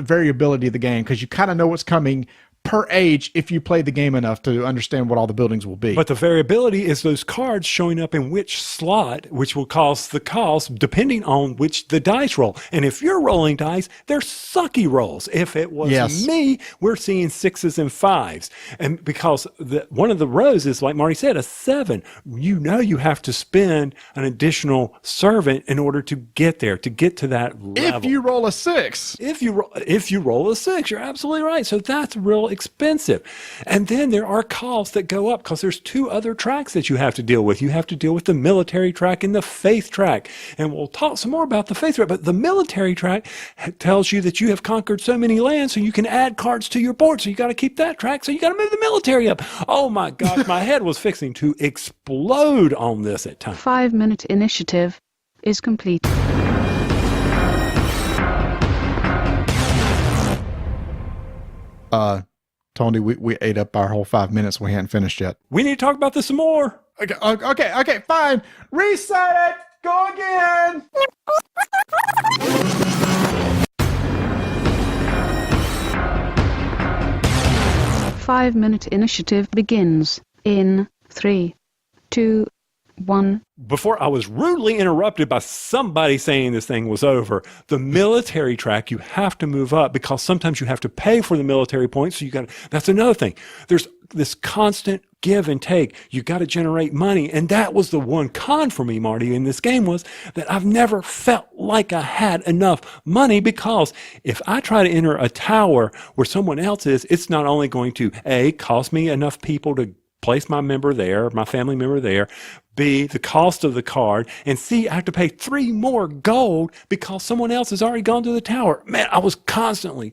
variability of the game because you kind of know what's coming per age if you play the game enough to understand what all the buildings will be. But the variability is those cards showing up in which slot, which will cause the cost depending on which the dice roll. And if you're rolling dice, they're sucky rolls. If it was me, we're seeing 6s and 5s. And because one of the rows is, like Marty said, a 7. You have to spend an additional servant in order to get there, to get to that level. If you roll a 6. If you roll a 6, you're absolutely right. So that's real expensive. And then there are costs that go up because there's 2 other tracks that you have to deal with. You have to deal with the military track and the faith track. And we'll talk some more about the faith track, but the military track tells you that you have conquered so many lands so you can add cards to your board. So you got to keep that track. So you got to move the military up. Oh my gosh, my head was fixing to explode on this at times. 5-minute initiative is complete. Tony, we ate up our whole 5 minutes. We hadn't finished yet. We need to talk about this some more. Okay, fine. Reset it. Go again. Five-minute initiative begins in 3, 2, 1. Before I was rudely interrupted by somebody saying this thing was over, the military track, you have to move up because sometimes you have to pay for the military points. So that's another thing. There's this constant give and take. You got to generate money. And that was the one con for me, Marty, in this game was that I've never felt like I had enough money because if I try to enter a tower where someone else is, it's not only going to A, cost me enough people to place my member there, my family member there, B, the cost of the card, and C, I have to pay 3 more gold because someone else has already gone to the tower. Man, I was constantly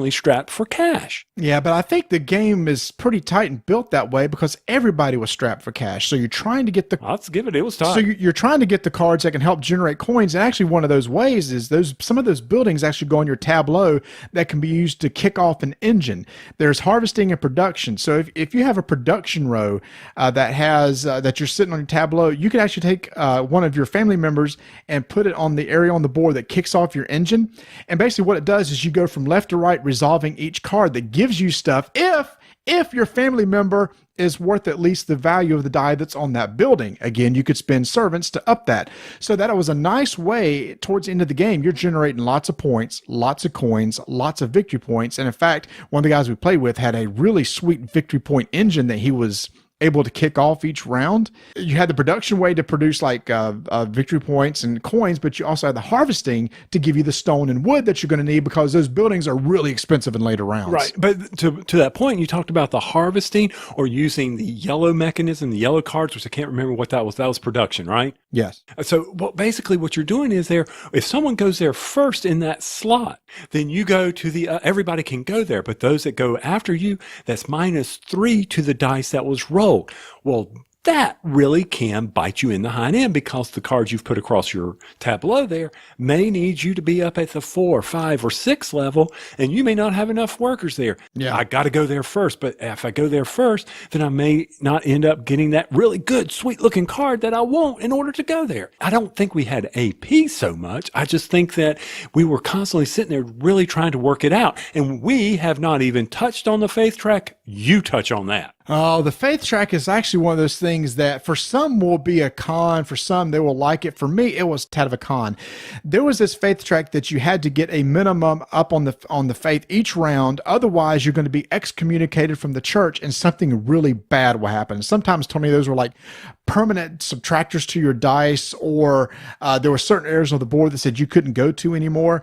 strapped for cash. Yeah, but I think the game is pretty tight and built that way because everybody was strapped for cash. So you're trying to get Let's give it was tight. So you're trying to get the cards that can help generate coins. And actually one of those ways is some of those buildings actually go on your tableau that can be used to kick off an engine. There's harvesting and production. So if you have a production row that has that you're sitting on your tableau tableau, you could actually take one of your family members and put it on the area on the board that kicks off your engine. And basically what it does is you go from left to right, resolving each card that gives you stuff if your family member is worth at least the value of the die that's on that building. Again, you could spend servants to up that. So that it was a nice way towards the end of the game. You're generating lots of points, lots of coins, lots of victory points. And in fact, one of the guys we played with had a really sweet victory point engine that he was able to kick off each round. You had the production way to produce like victory points and coins, but you also had the harvesting to give you the stone and wood that you're going to need because those buildings are really expensive in later rounds. Right. But to that point, you talked about the harvesting or using the yellow mechanism, the yellow cards, which I can't remember what that was. That was production, right? Yes. So basically what you're doing is if someone goes there first in that slot, then you go to the, everybody can go there, but those that go after you, that's -3 to the dice that was rolled. Well, that really can bite you in the hind end because the cards you've put across your tableau there may need you to be up at the 4, 5, or 6 level, and you may not have enough workers there. Yeah. I got to go there first, but if I go there first, then I may not end up getting that really good, sweet-looking card that I want in order to go there. I don't think we had AP so much. I just think that we were constantly sitting there really trying to work it out, and we have not even touched on the faith track. You touch on that. Oh, the faith track is actually one of those things that for some will be a con, for some they will like it. For me, it was tad of a con. There was this faith track that you had to get a minimum up on the faith each round. Otherwise, you're going to be excommunicated from the church and something really bad will happen. Sometimes, Tony, those were like permanent subtractors to your dice, or there were certain areas on the board that said you couldn't go to anymore.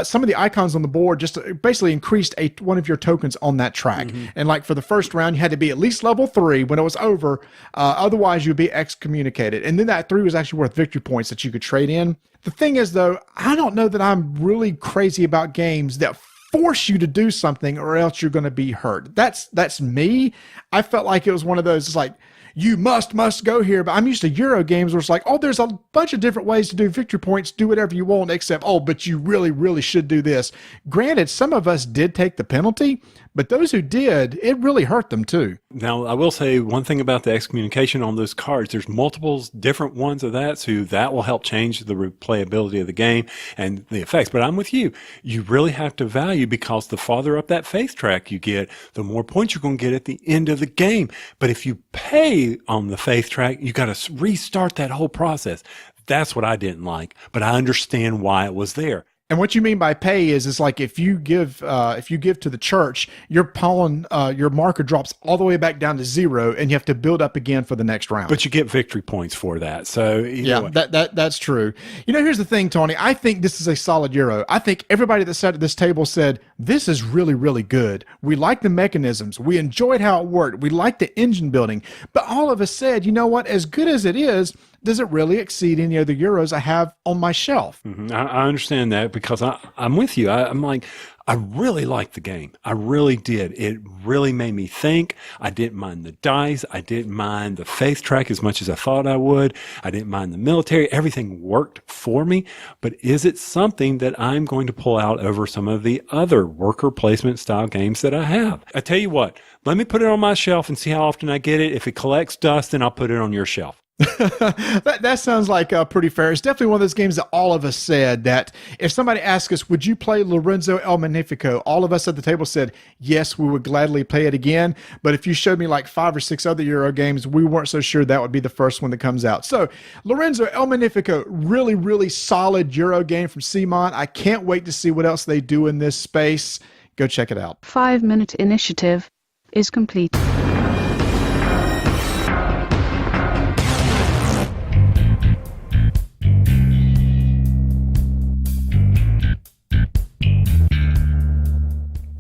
Some of the icons on the board just basically increased one of your tokens on that track. Mm-hmm. And like for the first round, you had to be at least level 3 when it was over. Otherwise, you'd be excommunicated. And then that 3 was actually worth victory points that you could trade in. The thing is, though, I don't know that I'm really crazy about games that force you to do something or else you're going to be hurt. That's me. I felt like it was one of those, it's like, you must go here. But I'm used to Euro games where it's like, oh, there's a bunch of different ways to do victory points. Do whatever you want, except, oh, but you really, really should do this. Granted, some of us did take the penalty, but those who did, it really hurt them too. Now, I will say one thing about the excommunication on those cards. There's multiple different ones of that, so that will help change the replayability of the game and the effects. But I'm with you. You really have to value, because the farther up that faith track you get, the more points you're going to get at the end of the game. But if you pay on the faith track, you got to restart that whole process. That's what I didn't like, but I understand why it was there. And what you mean by pay is like if you give to the church, your pollen, your marker drops all the way back down to 0, and you have to build up again for the next round. But you get victory points for that. So yeah, that's true. You know, here's the thing, Tony. I think this is a solid Euro. I think everybody that sat at this table said this is really, really good. We like the mechanisms. We enjoyed how it worked. We like the engine building. But all of us said, you know what? As good as it is, does it really exceed any other Euros I have on my shelf? Mm-hmm. I understand that, because I'm with you. I'm like, I really liked the game. I really did. It really made me think. I didn't mind the dice. I didn't mind the faith track as much as I thought I would. I didn't mind the military. Everything worked for me. But is it something that I'm going to pull out over some of the other worker placement style games that I have? I tell you what, let me put it on my shelf and see how often I get it. If it collects dust, then I'll put it on your shelf. that sounds like pretty fair. It's definitely one of those games that all of us said that if somebody asked us, would you play Lorenzo El Magnifico? All of us at the table said, yes, we would gladly play it again. But if you showed me like 5 or 6 other Euro games, we weren't so sure that would be the first one that comes out. So Lorenzo El Magnifico, really, really solid Euro game from CMON. I can't wait to see what else they do in this space. Go check it out. 5-minute initiative is complete.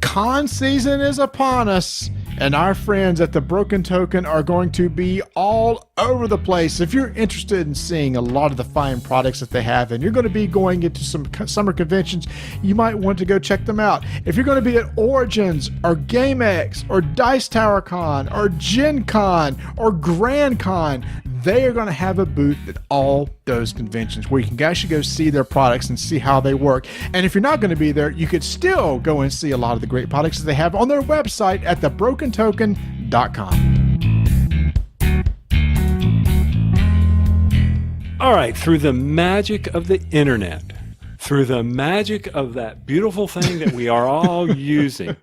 Con season is upon us, and our friends at the Broken Token are going to be all over the place. If you're interested in seeing a lot of the fine products that they have, and you're going to be going into some summer conventions, you might want to go check them out. If you're going to be at Origins or GameX or Dice Tower Con or Gen Con or Grand Con, they are going to have a booth at all those conventions where you can actually go see their products and see how they work. And if you're not going to be there, you could still go and see a lot of the great products that they have on their website at thebrokentoken.com. All right, through the magic of the internet, through the magic of that beautiful thing that we are all using.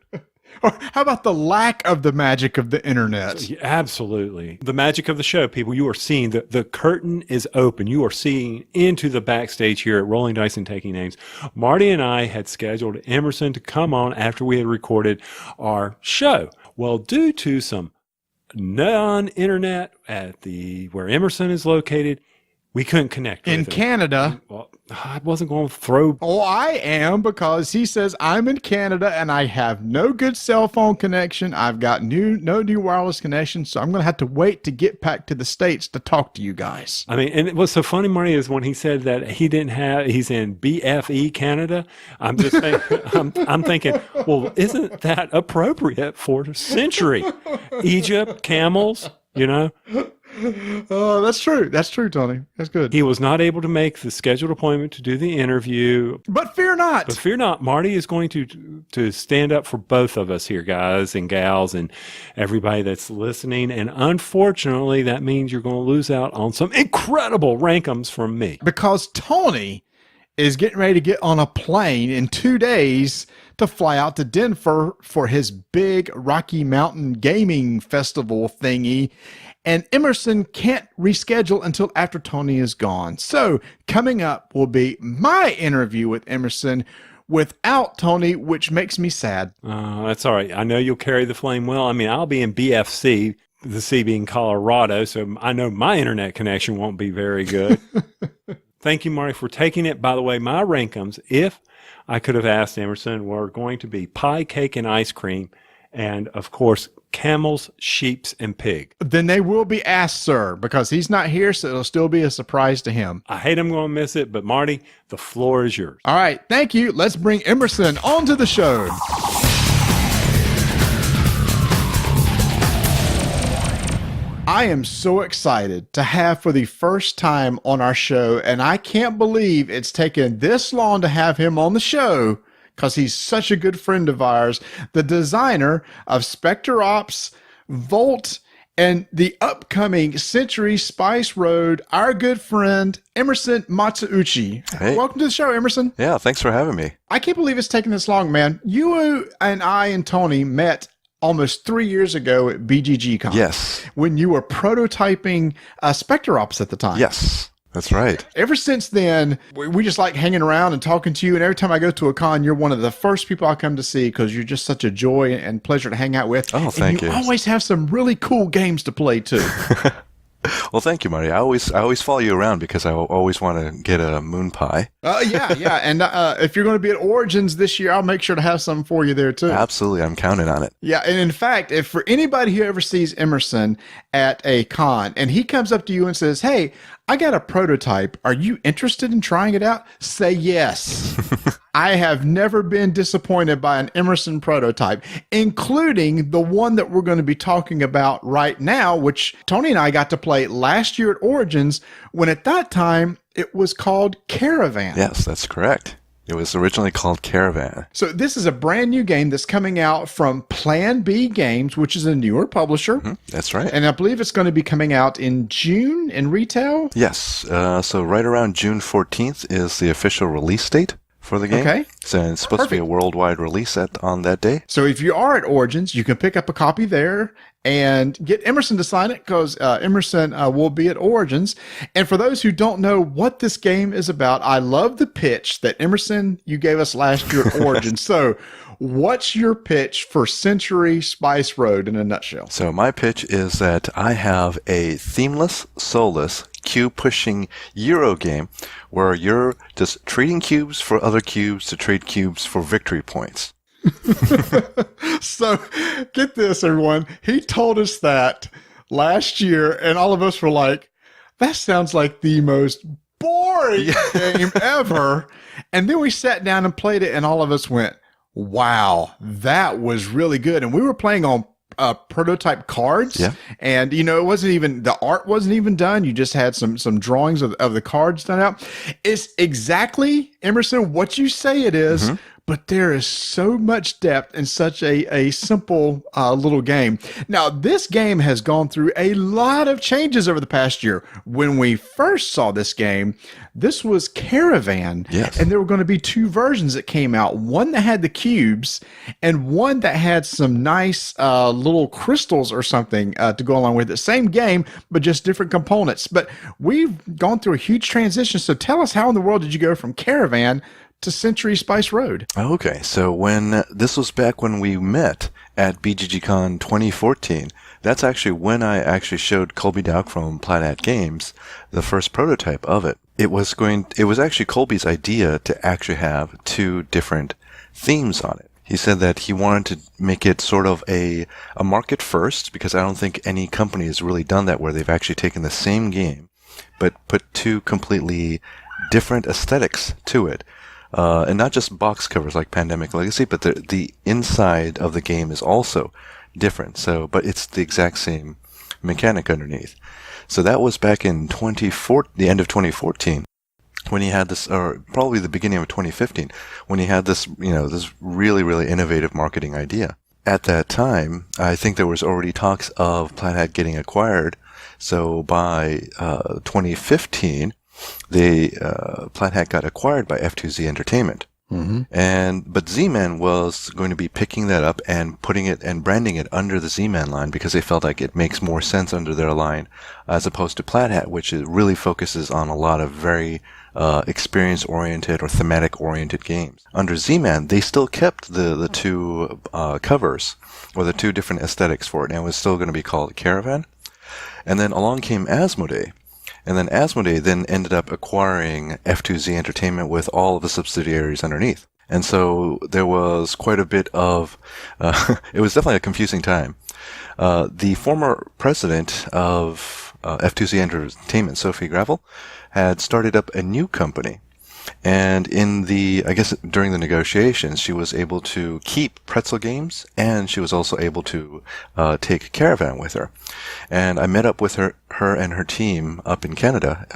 Or how about the lack of the magic of the internet? Yeah, absolutely. The magic of the show, people, you are seeing the curtain is open. You are seeing into the backstage here at Rolling Dice and Taking Names. Marty and I had scheduled Emerson to come on after we had recorded our show. Well, due to some non-internet at where Emerson is located, we couldn't connect with In him. Canada. Well, I wasn't going to throw. Oh, I am, because he says I'm in Canada and I have no good cell phone connection. I've got no new wireless connection, so I'm going to have to wait to get back to the States to talk to you guys. I mean, and what's so funny, Marty, is when he said that he's in BFE Canada. I'm just thinking, I'm thinking, well, isn't that appropriate for Century? Egypt, camels, you know? Oh, that's true. That's true, Tony. That's good. He was not able to make the scheduled appointment to do the interview. But fear not. But fear not. Marty is going to stand up for both of us here, guys and gals, and everybody that's listening. And unfortunately, that means you're going to lose out on some incredible rankums from me. Because Tony is getting ready to get on a plane in 2 days to fly out to Denver for his big Rocky Mountain Gaming Festival thingy. And Emerson can't reschedule until after Tony is gone. So coming up will be my interview with Emerson without Tony, which makes me sad. That's all right. I know you'll carry the flame well. I mean, I'll be in BFC, the C being Colorado, so I know my internet connection won't be very good. Thank you, Marty, for taking it. By the way, my rankums, if I could have asked Emerson, were going to be pie, cake, and ice cream, and, of course, camels, sheeps, and pig. Then they will be asked, sir, because he's not here, so it'll still be a surprise to him. I hate I'm going to miss it, but Marty, the floor is yours. All right, thank you. Let's bring Emerson onto the show. I am so excited to have for the first time on our show, and I can't believe it's taken this long to have him on the show, because he's such a good friend of ours, the designer of Spectre Ops, Volt, and the upcoming Century Spice Road, our good friend, Emerson Matsuuchi. Hey. Welcome to the show, Emerson. Yeah, thanks for having me. I can't believe it's taken this long, man. You and I and Tony met almost 3 years ago at BGG-Con. Yes. When you were prototyping Spectre Ops at the time. Yes, that's right. Ever since then, we just like hanging around and talking to you. And every time I go to a con, you're one of the first people I come to see because you're just such a joy and pleasure to hang out with. Oh, thank you. You always have some really cool games to play, too. Well, thank you, Marty. I always follow you around because I always want to get a moon pie. Yeah. And if you're going to be at Origins this year, I'll make sure to have some for you there, too. Absolutely. I'm counting on it. Yeah, and in fact, if for anybody who ever sees Emerson at a con and he comes up to you and says, "Hey, I got a prototype. Are you interested in trying it out?" Say yes. I have never been disappointed by an Emerson prototype, including the one that we're going to be talking about right now, which Tony and I got to play last year at Origins, when at that time it was called Caravan. Yes, that's correct. It was originally called Caravan. So this is a brand new game that's coming out from Plan B Games, which is a newer publisher. Mm-hmm, that's right. And I believe it's going to be coming out in June in retail. Yes. So right around June 14th is the official release date for the game. Okay. So it's supposed to be a worldwide release on that day. So if you are at Origins, you can pick up a copy there and get Emerson to sign it, because Emerson will be at Origins. And for those who don't know what this game is about, I love the pitch that Emerson, you gave us last year at Origins. So what's your pitch for Century Spice Road in a nutshell? So my pitch is that I have a themeless, soulless, cube-pushing Euro game where you're just trading cubes for other cubes to trade cubes for victory points. So get this, everyone. He told us that last year, and all of us were like, that sounds like the most boring game ever. And then we sat down and played it, and all of us went, wow, that was really good. And we were playing on prototype cards. Yeah. And, it wasn't even, the art wasn't even done. You just had some drawings of the cards done out. It's exactly, Emerson, what you say it is, but there is so much depth in such a simple little game. Now, this game has gone through a lot of changes over the past year. When we first saw this game, this was Caravan. Yes. And there were going to be two versions that came out, one that had the cubes and one that had some nice little crystals or something to go along with it. Same game, but just different components. But we've gone through a huge transition. So tell us, how in the world did you go from Caravan to Century Spice Road? Okay, so this was back when we met at BGGCon 2014. That's actually when I actually showed Colby Dowk from Plaid Hat Games the first prototype of it. It was actually Colby's idea to actually have two different themes on it. He said that he wanted to make it sort of a market first, because I don't think any company has really done that, where they've actually taken the same game but put two completely different aesthetics to it. And not just box covers like Pandemic Legacy, but the inside of the game is also different. So, but it's the exact same mechanic underneath. So that was back in the end of 2014, when he had this, or probably the beginning of 2015, when he had this, this really, really innovative marketing idea. At that time, I think there was already talks of Plaid Hat getting acquired. So by 2015, Plaid Hat got acquired by F2Z Entertainment. Mm-hmm. But Z-Man was going to be picking that up and putting it and branding it under the Z-Man line, because they felt like it makes more sense under their line, as opposed to Plaid Hat, which really focuses on a lot of very experience-oriented or thematic-oriented games. Under Z-Man, they still kept the two covers, or the two different aesthetics for it, and it was still going to be called Caravan. And then along came Asmodee. And then Asmodee then ended up acquiring F2Z Entertainment with all of the subsidiaries underneath. And so there was quite a bit of, it was definitely a confusing time. The former president of F2Z Entertainment, Sophie Gravel, had started up a new company. And during the negotiations, she was able to keep Pretzel Games, and she was also able to take Caravan with her. And I met up with her and her team up in Canada,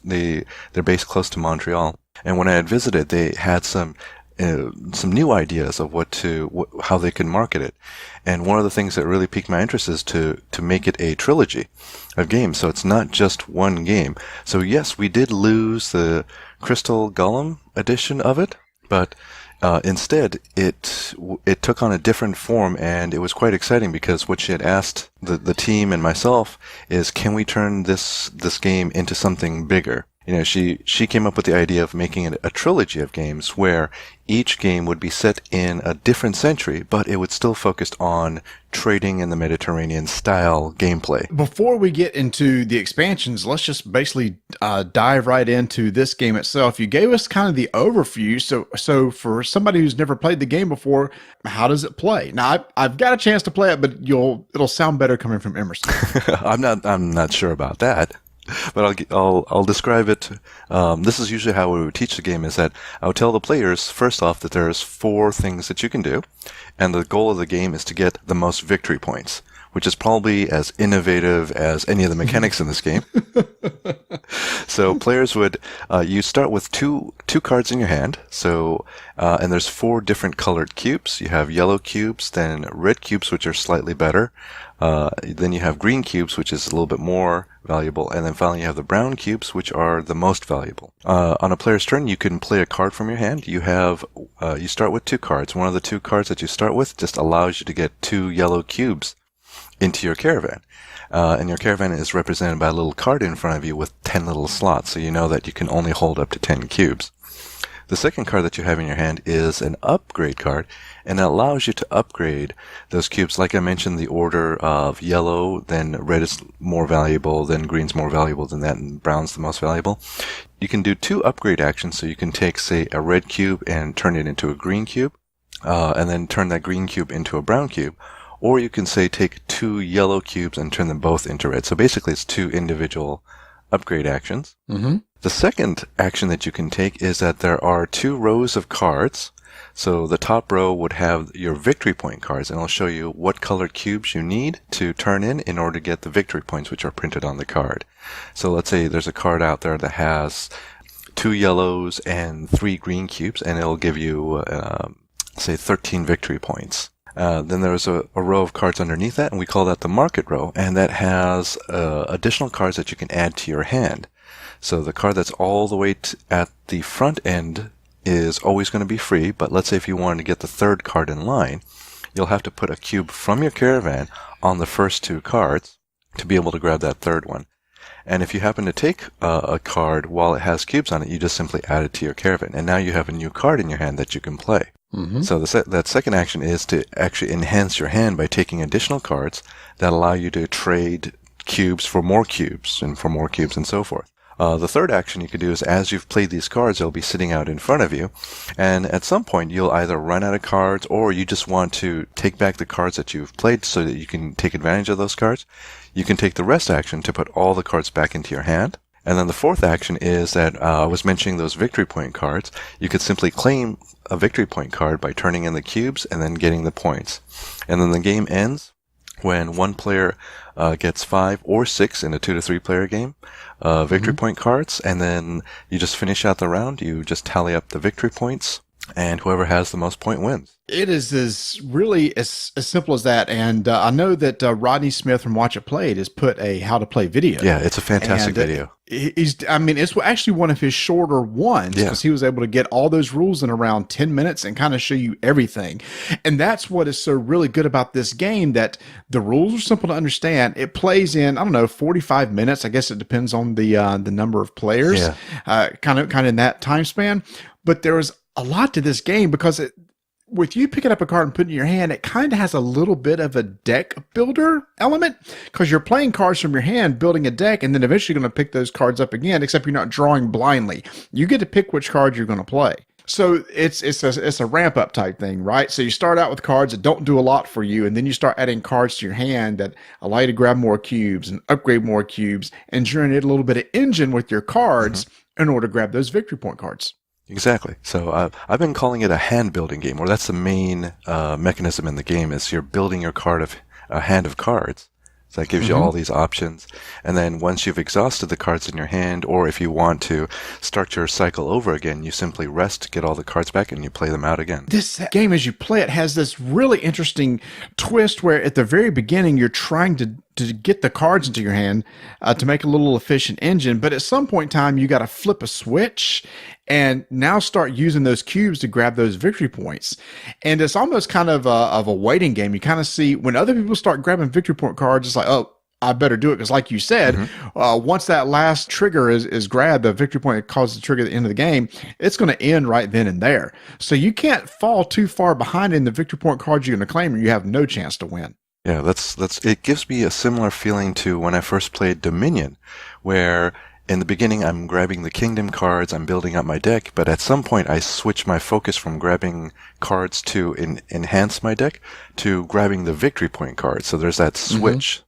they're based close to Montreal. And when I had visited, they had some new ideas of how they could market it. And one of the things that really piqued my interest is to make it a trilogy of games. So it's not just one game. So yes, we did lose the Crystal Golem edition of it, but instead it took on a different form, and it was quite exciting, because what she had asked the team and myself is, can we turn this game into something bigger? She came up with the idea of making it a trilogy of games where each game would be set in a different century, but it would still focus on trading in the Mediterranean style gameplay. Before we get into the expansions, let's just basically dive right into this game itself. You gave us kind of the overview. So for somebody who's never played the game before, how does it play? Now, I've got a chance to play it, but it'll sound better coming from Emerson. I'm not sure about that. But I'll describe it. This is usually how we would teach the game, is that I would tell the players, first off, that there's 4 things that you can do, and the goal of the game is to get the most victory points, which is probably as innovative as any of the mechanics in this game. So players would, you start with two cards in your hand. So, and there's 4 different colored cubes. You have yellow cubes, then red cubes, which are slightly better. Then you have green cubes, which is a little bit more valuable. And then finally you have the brown cubes, which are the most valuable. On a player's turn, you can play a card from your hand. You start with 2 cards. One of the 2 cards that you start with just allows you to get 2 yellow cubes into your caravan. And your caravan is represented by a little card in front of you with 10 little slots, so you know that you can only hold up to 10 cubes. The second card that you have in your hand is an upgrade card, and it allows you to upgrade those cubes. Like I mentioned, the order of yellow, then red is more valuable, then green's more valuable than that, and brown's the most valuable. You can do 2 upgrade actions, so you can take, say, a red cube and turn it into a green cube, and then turn that green cube into a brown cube. Or you can, say, take 2 yellow cubes and turn them both into red. So basically it's 2 individual upgrade actions. Mm-hmm. The second action that you can take is that there are 2 rows of cards. So the top row would have your victory point cards, and it'll show you what colored cubes you need to turn in order to get the victory points, which are printed on the card. So let's say there's a card out there that has 2 yellows and 3 green cubes, and it'll give you, say, 13 victory points. Then there's a row of cards underneath that, and we call that the market row, and that has additional cards that you can add to your hand. So the card that's all the way at the front end is always going to be free, but let's say if you wanted to get the third card in line, you'll have to put a cube from your caravan on the first 2 cards to be able to grab that third one. And if you happen to take a card while it has cubes on it, you just simply add it to your caravan, and now you have a new card in your hand that you can play. Mm-hmm. So that second action is to actually enhance your hand by taking additional cards that allow you to trade cubes for more cubes and for more cubes and so forth. The third action you can do is, as you've played these cards, they'll be sitting out in front of you, and at some point you'll either run out of cards or you just want to take back the cards that you've played so that you can take advantage of those cards. You can take the rest action to put all the cards back into your hand. And then the fourth action is that I was mentioning those victory point cards. You could simply claim a victory point card by turning in the cubes and then getting the points. And then the game ends when one player gets 5 or 6 in a 2 to 3 player game, victory point cards, and then you just finish out the round. You just tally up the victory points, and whoever has the most point wins. It is as simple as that. And I know that Rodney Smith from Watch It Played has put a how to play video. Yeah, it's a fantastic video. It's actually one of his shorter ones, because he was able to get all those rules in around 10 minutes and kind of show you everything. And that's what is so really good about this game, that the rules are simple to understand. It plays in, 45 minutes. I guess it depends on the number of players, kind of in that time span. But there was a lot to this game, because with you picking up a card and putting it in your hand, it kind of has a little bit of a deck builder element, because you're playing cards from your hand, building a deck, and then eventually going to pick those cards up again, except you're not drawing blindly. You get to pick which cards you're going to play. So it's a ramp up type thing, right? So you start out with cards that don't do a lot for you, and then you start adding cards to your hand that allow you to grab more cubes and upgrade more cubes, and generate a little bit of engine with your cards in order to grab those victory point cards. Exactly. So I've been calling it a hand building game, or that's the main mechanism in the game, is you're building your a hand of cards. So that gives you all these options. And then once you've exhausted the cards in your hand, or if you want to start your cycle over again, you simply rest, get all the cards back, and you play them out again. This game, as you play it, has this really interesting twist where at the very beginning you're trying to get the cards into your hand to make a little efficient engine, but at some point in time you got to flip a switch and now start using those cubes to grab those victory points. And it's almost kind of a waiting game. You kind of see when other people start grabbing victory point cards, it's like, oh, I better do it, because like you said, once that last trigger is grabbed, the victory point that causes the trigger at the end of the game, it's going to end right then and there. So you can't fall too far behind in the victory point cards you're going to claim, or you have no chance to win. Yeah, it gives me a similar feeling to when I first played Dominion, where in the beginning I'm grabbing the kingdom cards, I'm building up my deck, but at some point I switch my focus from grabbing cards to enhance my deck to grabbing the victory point cards. So there's that switch.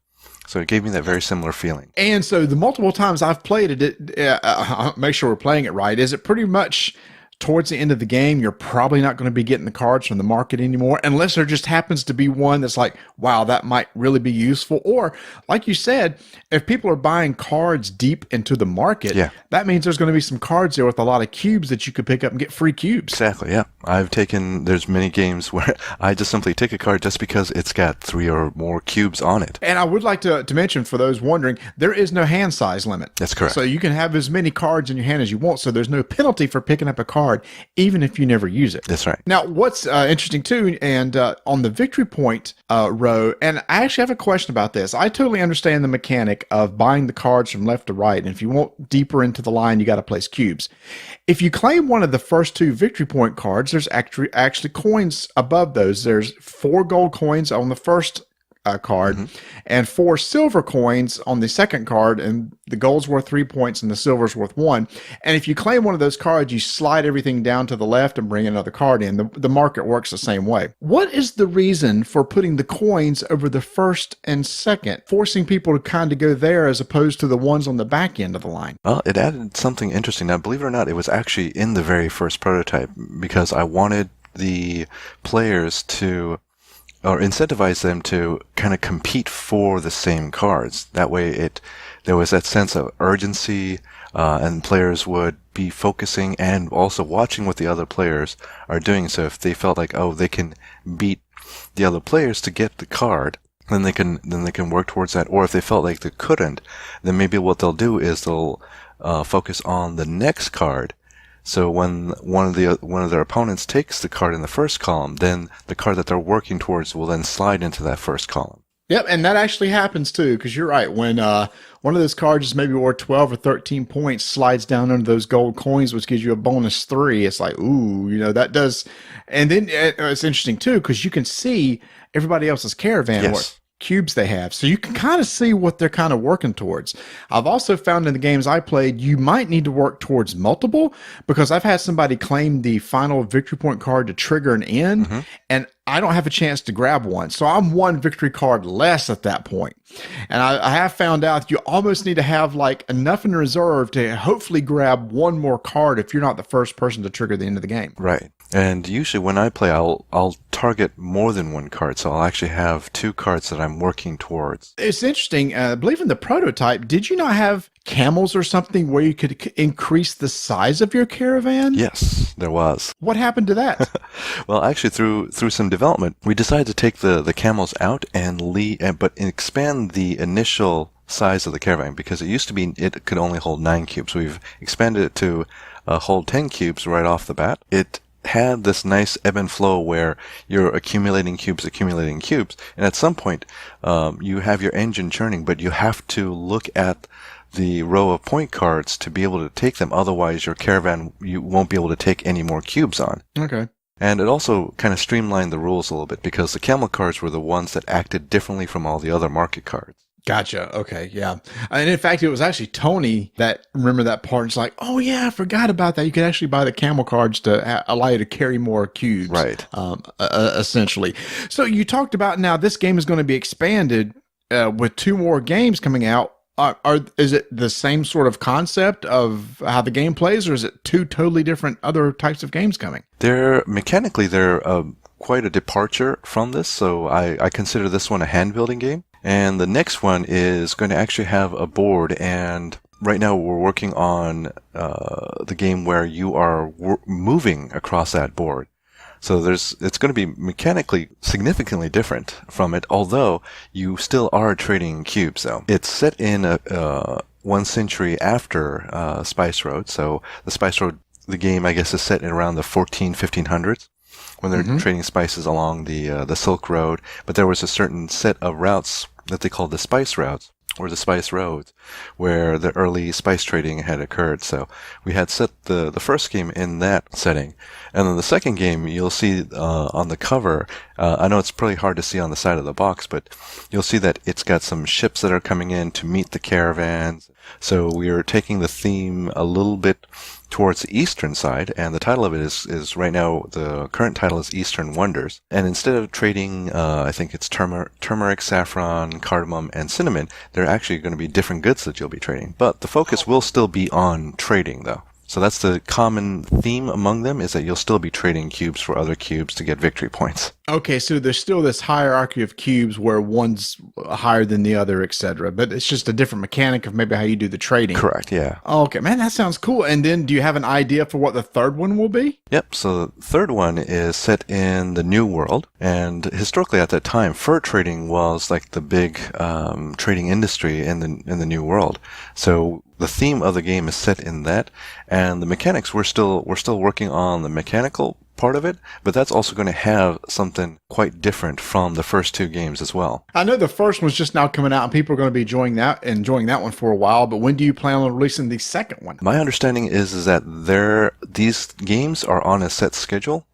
So it gave me that very similar feeling. And so the multiple times I've played it, make sure we're playing it right. Is it pretty much towards the end of the game, you're probably not going to be getting the cards from the market anymore, unless there just happens to be one that's like, wow, that might really be useful. Or like you said, if people are buying cards deep into the market, that means there's going to be some cards there with a lot of cubes that you could pick up and get free cubes. Exactly. Yeah. There's many games where I just simply take a card just because it's got 3 or more cubes on it. And I would like to mention, for those wondering, there is no hand size limit. That's correct. So you can have as many cards in your hand as you want. So there's no penalty for picking up a card, even if you never use it. That's right. Now, what's interesting too, and on the victory point row, and I actually have a question about this. I totally understand the mechanic of buying the cards from left to right, and if you want deeper into the line, you got to place cubes. If you claim one of the first 2 victory point cards, there's actually coins above those. There's 4 gold coins on the first card and 4 silver coins on the second card, and the gold's worth 3 points and the silver's worth 1. And if you claim one of those cards, you slide everything down to the left and bring another card in. The market works the same way. What is the reason for putting the coins over the first and second, forcing people to kind of go there as opposed to the ones on the back end of the line? Well, it added something interesting. Now, believe it or not, it was actually in the very first prototype, because I wanted the players to, or incentivize them to kind of compete for the same cards. That way there was that sense of urgency, and players would be focusing and also watching what the other players are doing. So if they felt like, oh, they can beat the other players to get the card, then they can work towards that. Or if they felt like they couldn't, then maybe what they'll do is they'll focus on the next card. So when one of their opponents takes the card in the first column, then the card that they're working towards will then slide into that first column. Yep, and that actually happens too, because you're right. When one of those cards is maybe worth 12 or 13 points, slides down under those gold coins, which gives you a bonus 3. It's like, ooh, that does. And then it's interesting too, because you can see everybody else's caravan, what cubes they have. So you can kind of see what they're kind of working towards. I've also found in the games I played, you might need to work towards multiple, because I've had somebody claim the final victory point card to trigger an end, and I don't have a chance to grab one. So I'm one victory card less at that point. And I have found out you almost need to have like enough in reserve to hopefully grab one more card if you're not the first person to trigger the end of the game. Right. And usually when I play, I'll target more than one card. So I'll actually have 2 cards that I'm working towards. It's interesting. I believe in the prototype, did you not have camels or something where you could increase the size of your caravan? Yes, there was. What happened to that? Well, actually, through some development, we decided to take the camels out but expand the initial size of the caravan, because it used to be it could only hold 9 cubes. We've expanded it to hold 10 cubes right off the bat. It had this nice ebb and flow where you're accumulating cubes, and at some point you have your engine churning, but you have to look at the row of point cards to be able to take them. Otherwise, your caravan, you won't be able to take any more cubes on. Okay. And it also kind of streamlined the rules a little bit, because the camel cards were the ones that acted differently from all the other market cards. Gotcha. Okay. Yeah. And in fact, it was actually Tony that remembered that part. It's like, oh yeah, I forgot about that. You could actually buy the camel cards to allow you to carry more cubes. Right. Essentially. So you talked about now this game is going to be expanded with 2 more games coming out. Is it the same sort of concept of how the game plays, or is it 2 totally different other types of games coming? They're quite a departure from this. So I consider this one a hand building game. And the next one is going to actually have a board, and right now we're working on the game where you are moving across that board. So it's going to be mechanically significantly different from it, although you still are trading cubes, though. It's set in 1 century after Spice Road. So the Spice Road, the game, I guess, is set in around the 1500s. When they're trading spices along the Silk Road. But there was a certain set of routes that they called the spice routes, or the spice roads, where the early spice trading had occurred. So we had set the first game in that setting. And then the second game, you'll see on the cover, I know it's pretty hard to see on the side of the box, but you'll see that it's got some ships that are coming in to meet the caravans. So we are taking the theme a little bit towards the eastern side, and the title of it is right now, the current title is Eastern Wonders. And instead of trading, I think it's turmeric, saffron, cardamom, and cinnamon, there are actually going to be different goods that you'll be trading. But the focus will still be on trading, though. So that's the common theme among them, is that you'll still be trading cubes for other cubes to get victory points. Okay, so there's still this hierarchy of cubes where one's higher than the other, etc. But it's just a different mechanic of maybe how you do the trading. Correct, yeah. Okay, man, that sounds cool. And then do you have an idea for what the third one will be? Yep, so the third one is set in the New World. And historically at that time, fur trading was like the big trading industry in the New World. So the theme of the game is set in that, and the mechanics, we're still working on the mechanical part of it, but that's also going to have something quite different from the first 2 games as well. I know the first one's just now coming out, and people are going to be enjoying that one for a while, but when do you plan on releasing the second one? My understanding is that these games are on a set schedule,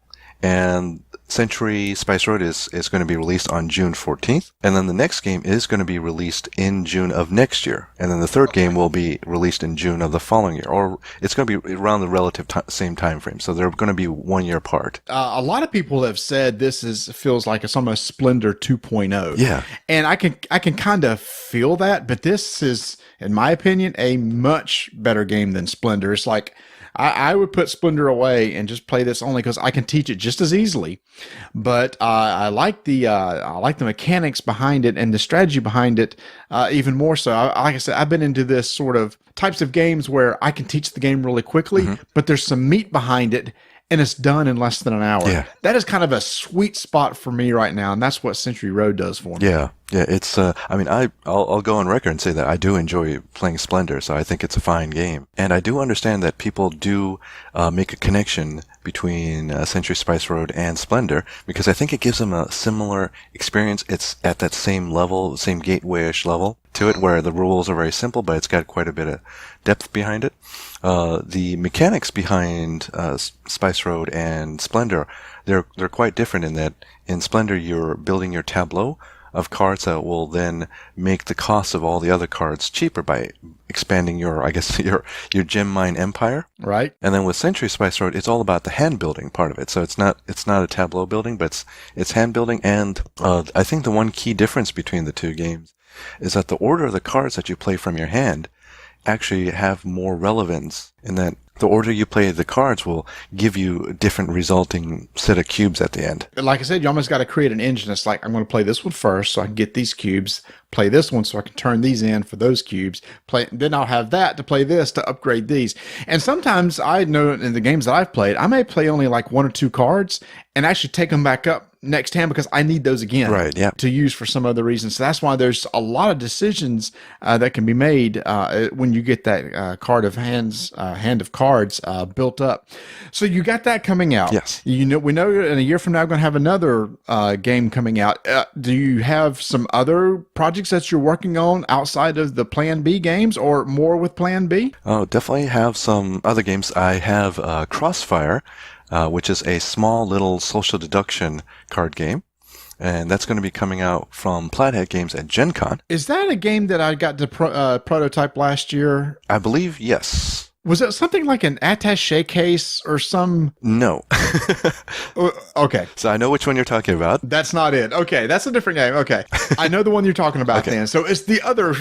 and Century Spice Road is going to be released on June 14th, and then the next game is going to be released in June of next year, and then the third game will be released in June of the following year, or it's going to be around the relative same time frame, so they're going to be 1 year apart. A lot of people have said this feels like it's almost Splendor 2.0. Yeah. And I can kind of feel that, but this is, in my opinion, a much better game than Splendor. It's like, I would put Splendor away and just play this only because I can teach it just as easily. But I like the mechanics behind it and the strategy behind it even more so. Like I said, I've been into this sort of types of games where I can teach the game really quickly, but there's some meat behind it. And it's done in less than an hour. Yeah. That is kind of a sweet spot for me right now, and that's what Century Road does for me. Yeah, it's. I'll go on record and say that I do enjoy playing Splendor, so I think it's a fine game, and I do understand that people do make a connection between Century Spice Road and Splendor because I think it gives them a similar experience. It's at that same level, same gateway-ish level to it, where the rules are very simple, but it's got quite a bit of depth behind it. The mechanics behind Spice Road and Splendor, they're quite different in that in Splendor you're building your tableau of cards that will then make the cost of all the other cards cheaper by expanding your gem mine empire. Right. And then with Century Spice Road, it's all about the hand building part of it. So it's not a tableau building, but it's hand building. And I think the one key difference between the two games is that the order of the cards that you play from your hand actually have more relevance in that the order you play the cards will give you a different resulting set of cubes at the end. Like I said, you almost got to create an engine. It's like, I'm going to play this one first so I can get these cubes, play this one so I can turn these in for those cubes, then I'll have that to play this to upgrade these. And sometimes I know in the games that I've played, I may play only like 1 or 2 cards and actually take them back up next hand because I need those again to use for some other reason. So that's why there's a lot of decisions that can be made when you get that hand of cards built up. So you got that coming out. Yes. We know in a year from now we're going to have another game coming out. Do you have some other projects that you're working on outside of the Plan B games or more with Plan B? Oh, definitely have some other games. I have Crossfire, which is a small little social deduction card game. And that's going to be coming out from Plathead Games at Gen Con. Is that a game that I got to prototype last year? I believe, yes. Was it something like an attaché case or some? No. Okay. So I know which one you're talking about. That's not it. Okay, that's a different game. Okay. I know the one you're talking about then. So it's the other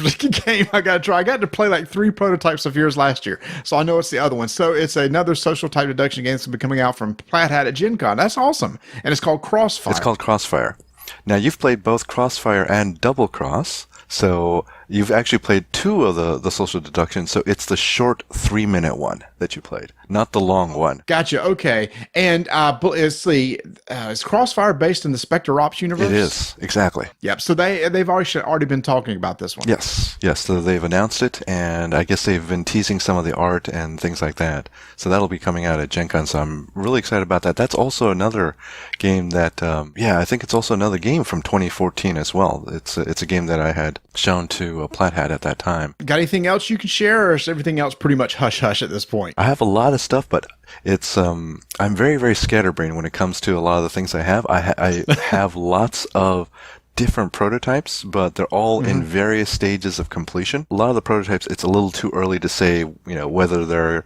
game I got to try. I got to play like 3 prototypes of yours last year. So I know it's the other one. So it's another social type deduction game that's going to be coming out from Plathead at Gen Con. That's awesome. And it's called Crossfire. It's called Crossfire. Now, you've played both Crossfire and Double Cross. So you've actually played 2 of the social deductions. So it's the short 3-minute one that you played, not the long one. Gotcha. Okay. And is Crossfire based in the Spectre Ops universe? It is. Exactly. Yep. So they've already been talking about this one. Yes. So they've announced it, and I guess they've been teasing some of the art and things like that. So that'll be coming out at Gen Con. So I'm really excited about that. That's also another game that, I think it's also another game from 2014 as well. It's a game that I had shown to Plathead at that time. Got anything else you can share, or is everything else pretty much hush-hush at this point? I have a lot of stuff, but it's I'm very, very scatterbrained when it comes to a lot of the things I have. I have lots of different prototypes, but they're all in various stages of completion. A lot of the prototypes, it's a little too early to say, whether they're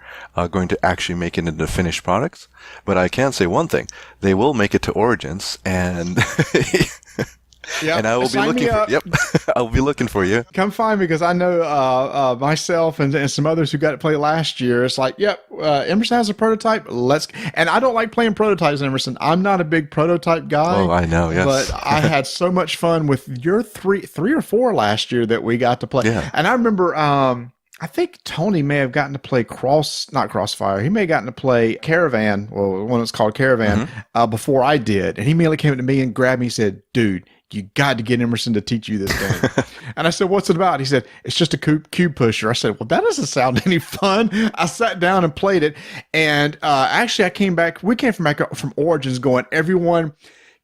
going to actually make it into finished products. But I can say one thing: they will make it to Origins, and Yep. And I will be looking for, I'll be looking for you. Come find me, because I know myself and some others who got to play last year. It's like, Emerson has a prototype. And I don't like playing prototypes, Emerson. I'm not a big prototype guy. Oh, I know, yes. But I had so much fun with your three or four last year that we got to play. Yeah. And I remember, I think Tony may have gotten to play not Crossfire. He may have gotten to play Caravan, well, one that's called Caravan, before I did. And he immediately came to me and grabbed me and said, "Dude, you got to get Emerson to teach you this game." And I said, "What's it about?" He said, "It's just a cube pusher." I said, "Well, that doesn't sound any fun." I sat down and played it. And actually, we came from Origins going, everyone,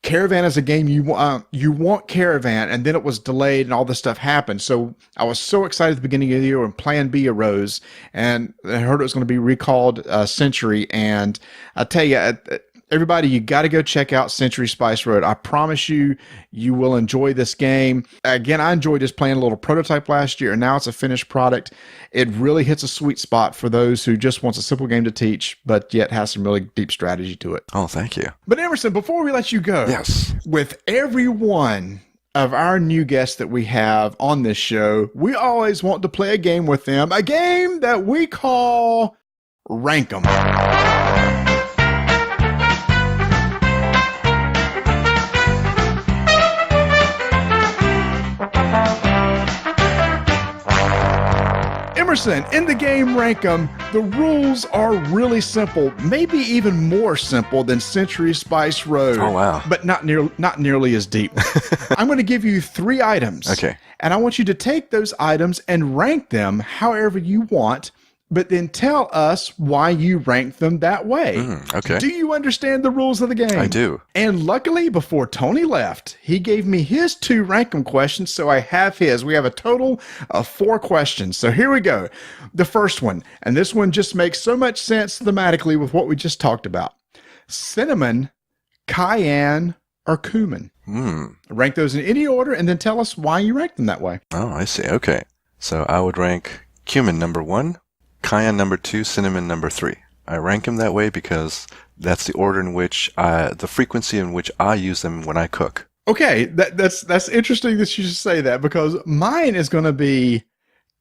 Caravan is a game you want Caravan, and then it was delayed and all this stuff happened. So I was so excited at the beginning of the year when Plan B arose, and I heard it was going to be recalled Century. And I tell you, everybody, you got to go check out Century Spice Road. I promise you will enjoy this game. Again, I enjoyed just playing a little prototype last year, and now it's a finished product. It really hits a sweet spot for those who just wants a simple game to teach, but yet has some really deep strategy to it. Oh, thank you. But Emerson, before we let you go, yes, with every one of our new guests that we have on this show, we always want to play a game with them, a game that we call rank them. Emerson, in the game Rank 'em, the rules are really simple, maybe even more simple than Century Spice Road. Oh, wow. But not nearly as deep. I'm going to give you 3 items. Okay. And I want you to take those items and rank them however you want, but then tell us why you rank them that way. Okay. Do you understand the rules of the game? I do. And luckily, before Tony left, he gave me his 2 rank 'em questions, so I have his. We have a total of 4 questions. So here we go. The first one, and this one just makes so much sense thematically with what we just talked about. Cinnamon, cayenne, or cumin? Rank those in any order, and then tell us why you rank them that way. Oh, I see. Okay. So I would rank cumin number 1, cayenne number 2, cinnamon number 3. I rank them that way because that's the order in which the frequency in which I use them when I cook. Okay, that's interesting that you should say that, because mine is going to be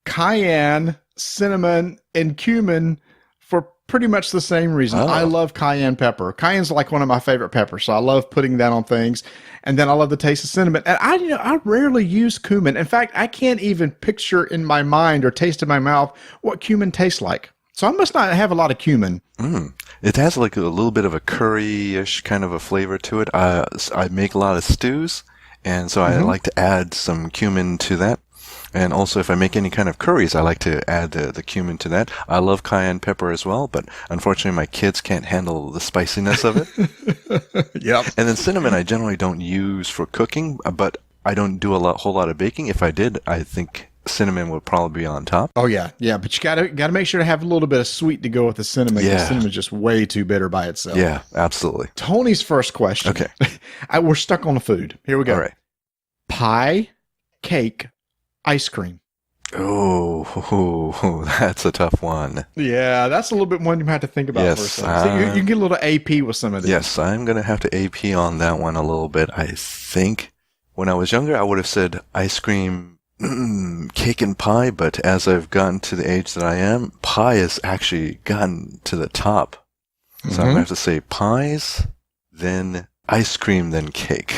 cayenne, cinnamon, and cumin for pretty much the same reason. Oh. I love cayenne pepper. Cayenne's like one of my favorite peppers, so I love putting that on things. And then I love the taste of cinnamon. And I rarely use cumin. In fact, I can't even picture in my mind or taste in my mouth what cumin tastes like. So I must not have a lot of cumin. It has like a little bit of a curry-ish kind of a flavor to it. I make a lot of stews, and so I like to add some cumin to that. And also, if I make any kind of curries, I like to add the cumin to that. I love cayenne pepper as well, but unfortunately, my kids can't handle the spiciness of it. Yep. And then cinnamon, I generally don't use for cooking, but I don't do a whole lot of baking. If I did, I think cinnamon would probably be on top. Oh yeah, but you gotta make sure to have a little bit of sweet to go with the cinnamon. Yeah. The cinnamon's just way too bitter by itself. Yeah, absolutely. Tony's first question. Okay. We're stuck on the food. Here we go. All right. Pie, cake, ice cream. Oh, that's a tough one. Yeah, that's a little bit one you have to think about Yes, for a second. So you can get a little AP with some of these. Yes, I'm going to have to AP on that one a little bit. I think when I was younger, I would have said ice cream, cake and pie, but as I've gotten to the age that I am, pie has actually gotten to the top. So I'm going to have to say pies, then ice cream, then cake.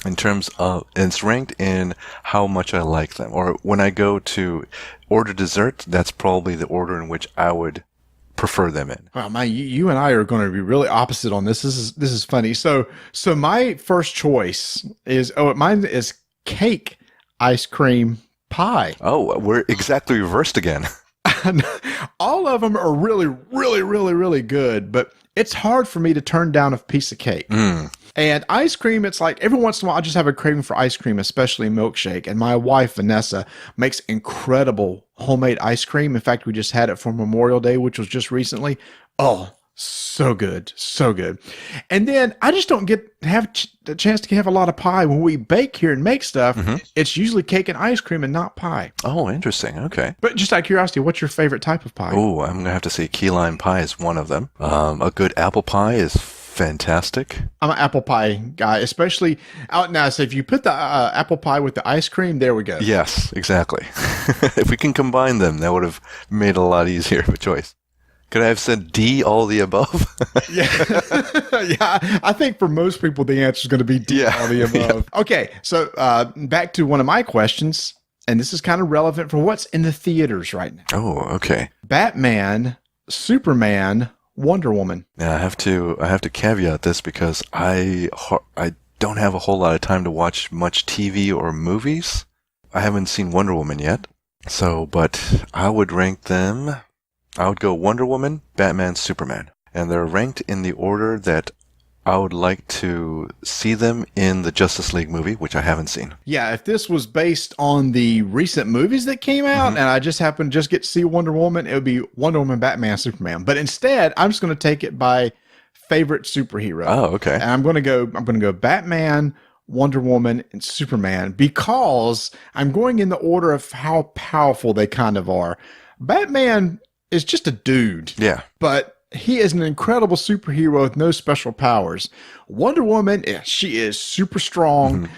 In terms of, it's ranked in how much I like them. Or when I go to order dessert, that's probably the order in which I would prefer them in. Wow, you and I are going to be really opposite on this. This is funny. So my first choice is mine is cake, ice cream, pie. Oh, we're exactly reversed again. All of them are really, really, really, really good, but it's hard for me to turn down a piece of cake. And ice cream, it's like every once in a while I just have a craving for ice cream, especially milkshake. And my wife, Vanessa, makes incredible homemade ice cream. In fact, we just had it for Memorial Day, which was just recently. Oh, so good. So good. And then I just don't have the chance to have a lot of pie. When we bake here and make stuff, it's usually cake and ice cream and not pie. Oh, interesting. Okay. But just out of curiosity, what's your favorite type of pie? Oh, I'm going to have to say key lime pie is one of them. A good apple pie is fantastic. I'm an apple pie guy, especially out now. So if you put the apple pie with the ice cream, there we go. Yes, exactly. If we can combine them, that would have made it a lot easier of a choice. Could I have said D, all the above? Yeah. Yeah. I think for most people, the answer is going to be D, all the above. Yeah. Okay. So back to one of my questions, and this is kind of relevant for what's in the theaters right now. Oh, okay. Batman, Superman, Wonder Woman. Yeah, I have to caveat this because I don't have a whole lot of time to watch much TV or movies. I haven't seen Wonder Woman yet. But I would rank them. I would go Wonder Woman, Batman, Superman. And they're ranked in the order that I would like to see them in the Justice League movie, which I haven't seen. Yeah, if this was based on the recent movies that came out and I just happened to just get to see Wonder Woman, it would be Wonder Woman, Batman, Superman. But instead, I'm just going to take it by favorite superhero. Oh, okay. And I'm going to go Batman, Wonder Woman, and Superman because I'm going in the order of how powerful they kind of are. Batman is just a dude. Yeah. But he is an incredible superhero with no special powers. Wonder Woman, she is super strong.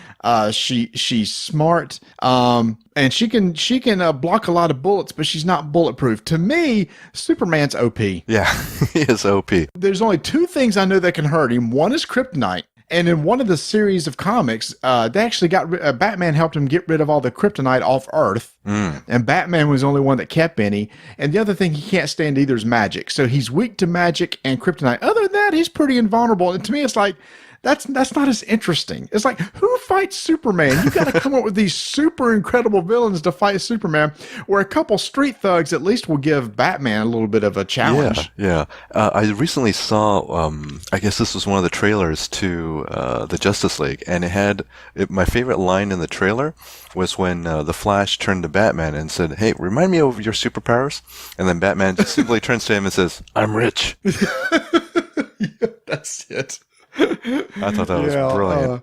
She's smart. And she can block a lot of bullets, but she's not bulletproof. To me, Superman's OP. Yeah, he is OP. There's only two things I know that can hurt him. One is kryptonite. And in one of the series of comics, they actually Batman helped him get rid of all the kryptonite off Earth. And Batman was the only one that kept any. And the other thing he can't stand either is magic. So he's weak to magic and kryptonite. Other than that, he's pretty invulnerable. And to me, it's like, that's not as interesting. It's like, who fights Superman? You got to come up with these super incredible villains to fight Superman, where a couple street thugs at least will give Batman a little bit of a challenge. Yeah. I recently saw, I guess this was one of the trailers to the Justice League, and my favorite line in the trailer was when the Flash turned to Batman and said, "Hey, remind me of your superpowers," and then Batman just simply turns to him and says, "I'm rich." Yeah, that's it. I thought that was brilliant.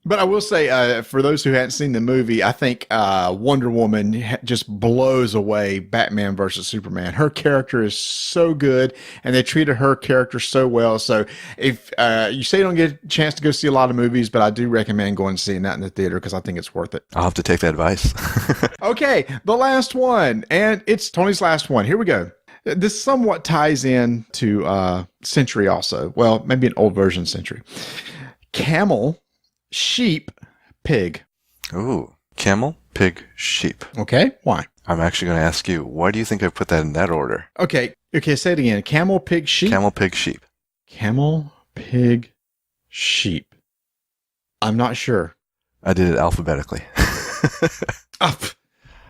But I will say, for those who hadn't seen the movie, I think Wonder Woman just blows away Batman versus Superman. Her character is so good, and they treated her character so well. So if you say you don't get a chance to go see a lot of movies, but I do recommend going and seeing that in the theater because I think it's worth it. I'll have to take that advice. Okay, the last one, and it's Tony's last one. Here we go. This somewhat ties in to Century also. Well, maybe an old version Century. Camel, sheep, pig. Ooh, camel, pig, sheep. Okay, why? I'm actually going to ask you, why do you think I put that in that order? Okay, say it again. Camel, pig, sheep? Camel, pig, sheep. Camel, pig, sheep. I'm not sure. I did it alphabetically.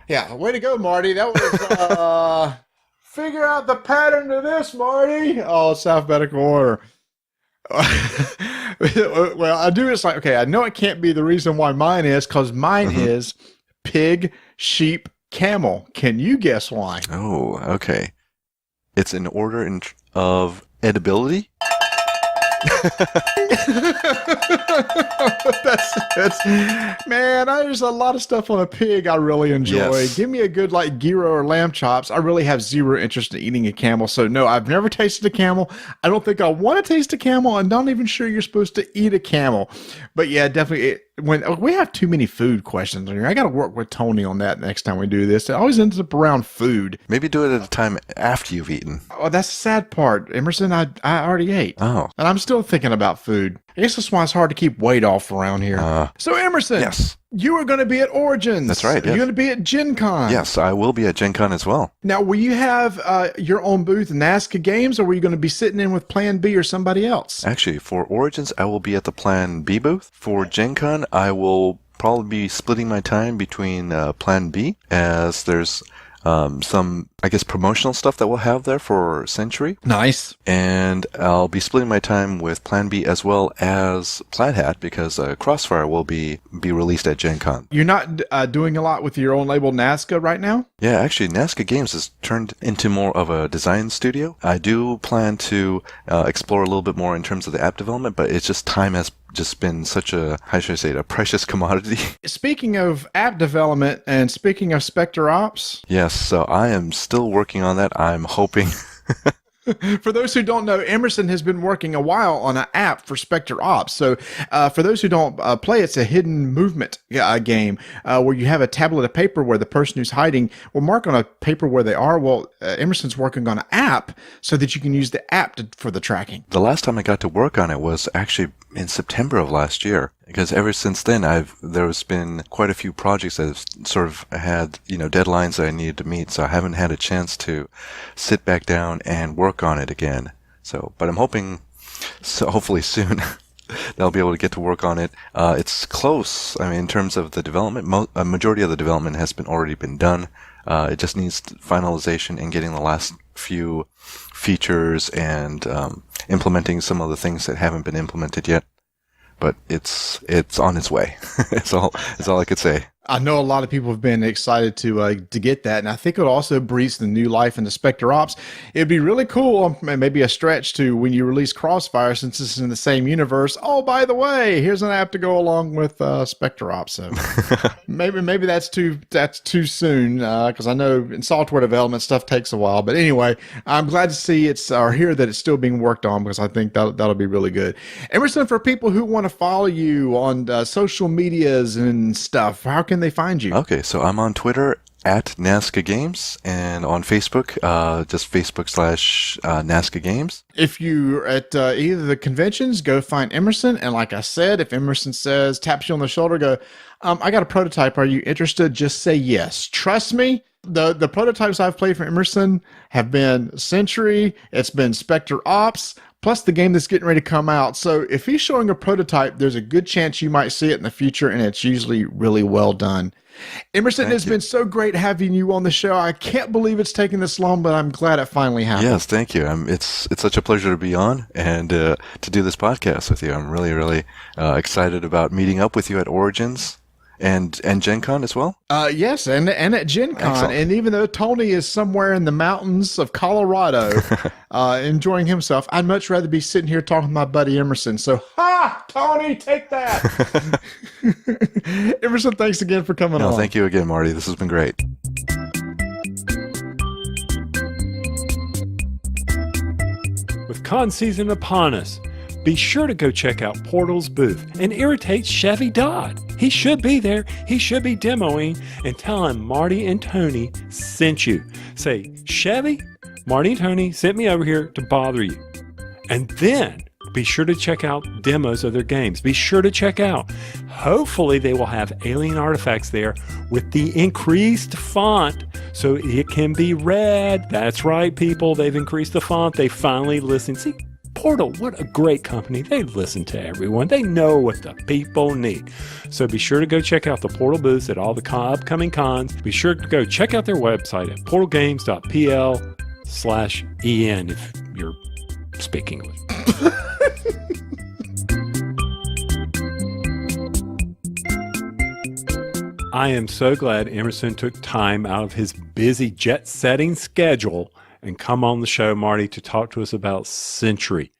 Yeah, way to go, Marty. That was... Figure out the pattern to this, Marty. Oh, it's alphabetical order. Well, I do. It's like, okay, I know it can't be the reason why mine is, because mine is pig, sheep, camel. Can you guess why? Oh, okay. It's in order of edibility? that's man, there's a lot of stuff on a pig I really enjoy. Yes. Give me a good like gyro or lamb chops. I really have zero interest in eating a camel. So no, I've never tasted a camel. I don't think I want to taste a camel. I'm not even sure you're supposed to eat a camel. But yeah, definitely when we have too many food questions on here, I got to work with Tony on that next time we do this. It always ends up around food. Maybe do it at a time after you've eaten. Oh, that's the sad part. Emerson, I already ate. Oh. And I'm still thinking about food. I guess that's why it's hard to keep weight off around here. So Emerson, yes, you are going to be at Origins. That's right. Yes. You're going to be at Gen Con. Yes, I will be at Gen Con as well. Now, will you have your own booth in NASCA Games, or were you going to be sitting in with Plan B or somebody else? Actually, for Origins, I will be at the Plan B booth. For Gen Con, I will probably be splitting my time between Plan B, as there's some, I guess, promotional stuff that we'll have there for Century. Nice. And I'll be splitting my time with Plan B as well as Plaid Hat, because Crossfire will be released at Gen Con. You're not doing a lot with your own label NASCA right now? Yeah, actually, NASCA Games has turned into more of a design studio. I do plan to explore a little bit more in terms of the app development, but it's just time has just been such a, how should I say it, a precious commodity. Speaking of app development and speaking of Spectre Ops. Yes, so I am still working on that. I'm hoping... For those who don't know, Emerson has been working a while on an app for Spectre Ops. So for those who don't play, it's a hidden movement game where you have a tablet of paper where the person who's hiding will mark on a paper where they are. Well, Emerson's working on an app so that you can use the app for the tracking. The last time I got to work on it was actually in September of last year. Because ever since then, there's been quite a few projects that have sort of had, deadlines that I needed to meet. So I haven't had a chance to sit back down and work on it again. But I'm hoping, hopefully soon, that I'll be able to get to work on it. It's close. I mean, in terms of the development, a majority of the development has already been done. It just needs finalization and getting the last few features and implementing some of the things that haven't been implemented yet. But it's on its way. It's all I could say. I know a lot of people have been excited to get that, and I think it'll also breathe the new life into Spectre Ops. It'd be really cool, maybe a stretch to when you release Crossfire, since this is in the same universe. Oh, by the way, here's an app to go along with Spectre Ops. So maybe that's too soon, because I know in software development stuff takes a while. But anyway, I'm glad to see hear that it's still being worked on, because I think that'll be really good. Emerson, for people who want to follow you on social medias and stuff, how can they find you? Okay, so I'm on Twitter at Nazca Games, and on Facebook, just Facebook/Nazca Games. If you're at either the conventions, go find Emerson. And like I said, if Emerson taps you on the shoulder, go, I got a prototype. Are you interested? Just say yes. Trust me. The prototypes I've played for Emerson have been Century. It's been Spectre Ops, plus the game that's getting ready to come out. So if he's showing a prototype, there's a good chance you might see it in the future, and it's usually really well done. Emerson, it's been so great having you on the show. I can't believe it's taken this long, but I'm glad it finally happened. Yes, thank you. It's such a pleasure to be on and to do this podcast with you. I'm really, really excited about meeting up with you at Origins. And Gen Con as well? Yes, and at Gen Con. Excellent. And even though Tony is somewhere in the mountains of Colorado enjoying himself, I'd much rather be sitting here talking to my buddy Emerson. So, Tony, take that. Emerson, thanks again for coming on. Thank you again, Marty. This has been great. With con season upon us, be sure to go check out Portal's booth and irritate Chevy Dodd. He should be there. He should be demoing, and tell him Marty and Tony sent you. Say, Chevy, Marty and Tony sent me over here to bother you. And then be sure to check out demos of their games. Be sure to check out. Hopefully they will have alien artifacts there with the increased font so it can be read. That's right, people. They've increased the font. They finally listened. See, Portal, what a great company. They listen to everyone. They know what the people need. So be sure to go check out the Portal booths at all the upcoming cons. Be sure to go check out their website at portalgames.pl/en if you're speaking English. I am so glad Emerson took time out of his busy jet-setting schedule and come on the show, Marty, to talk to us about Century.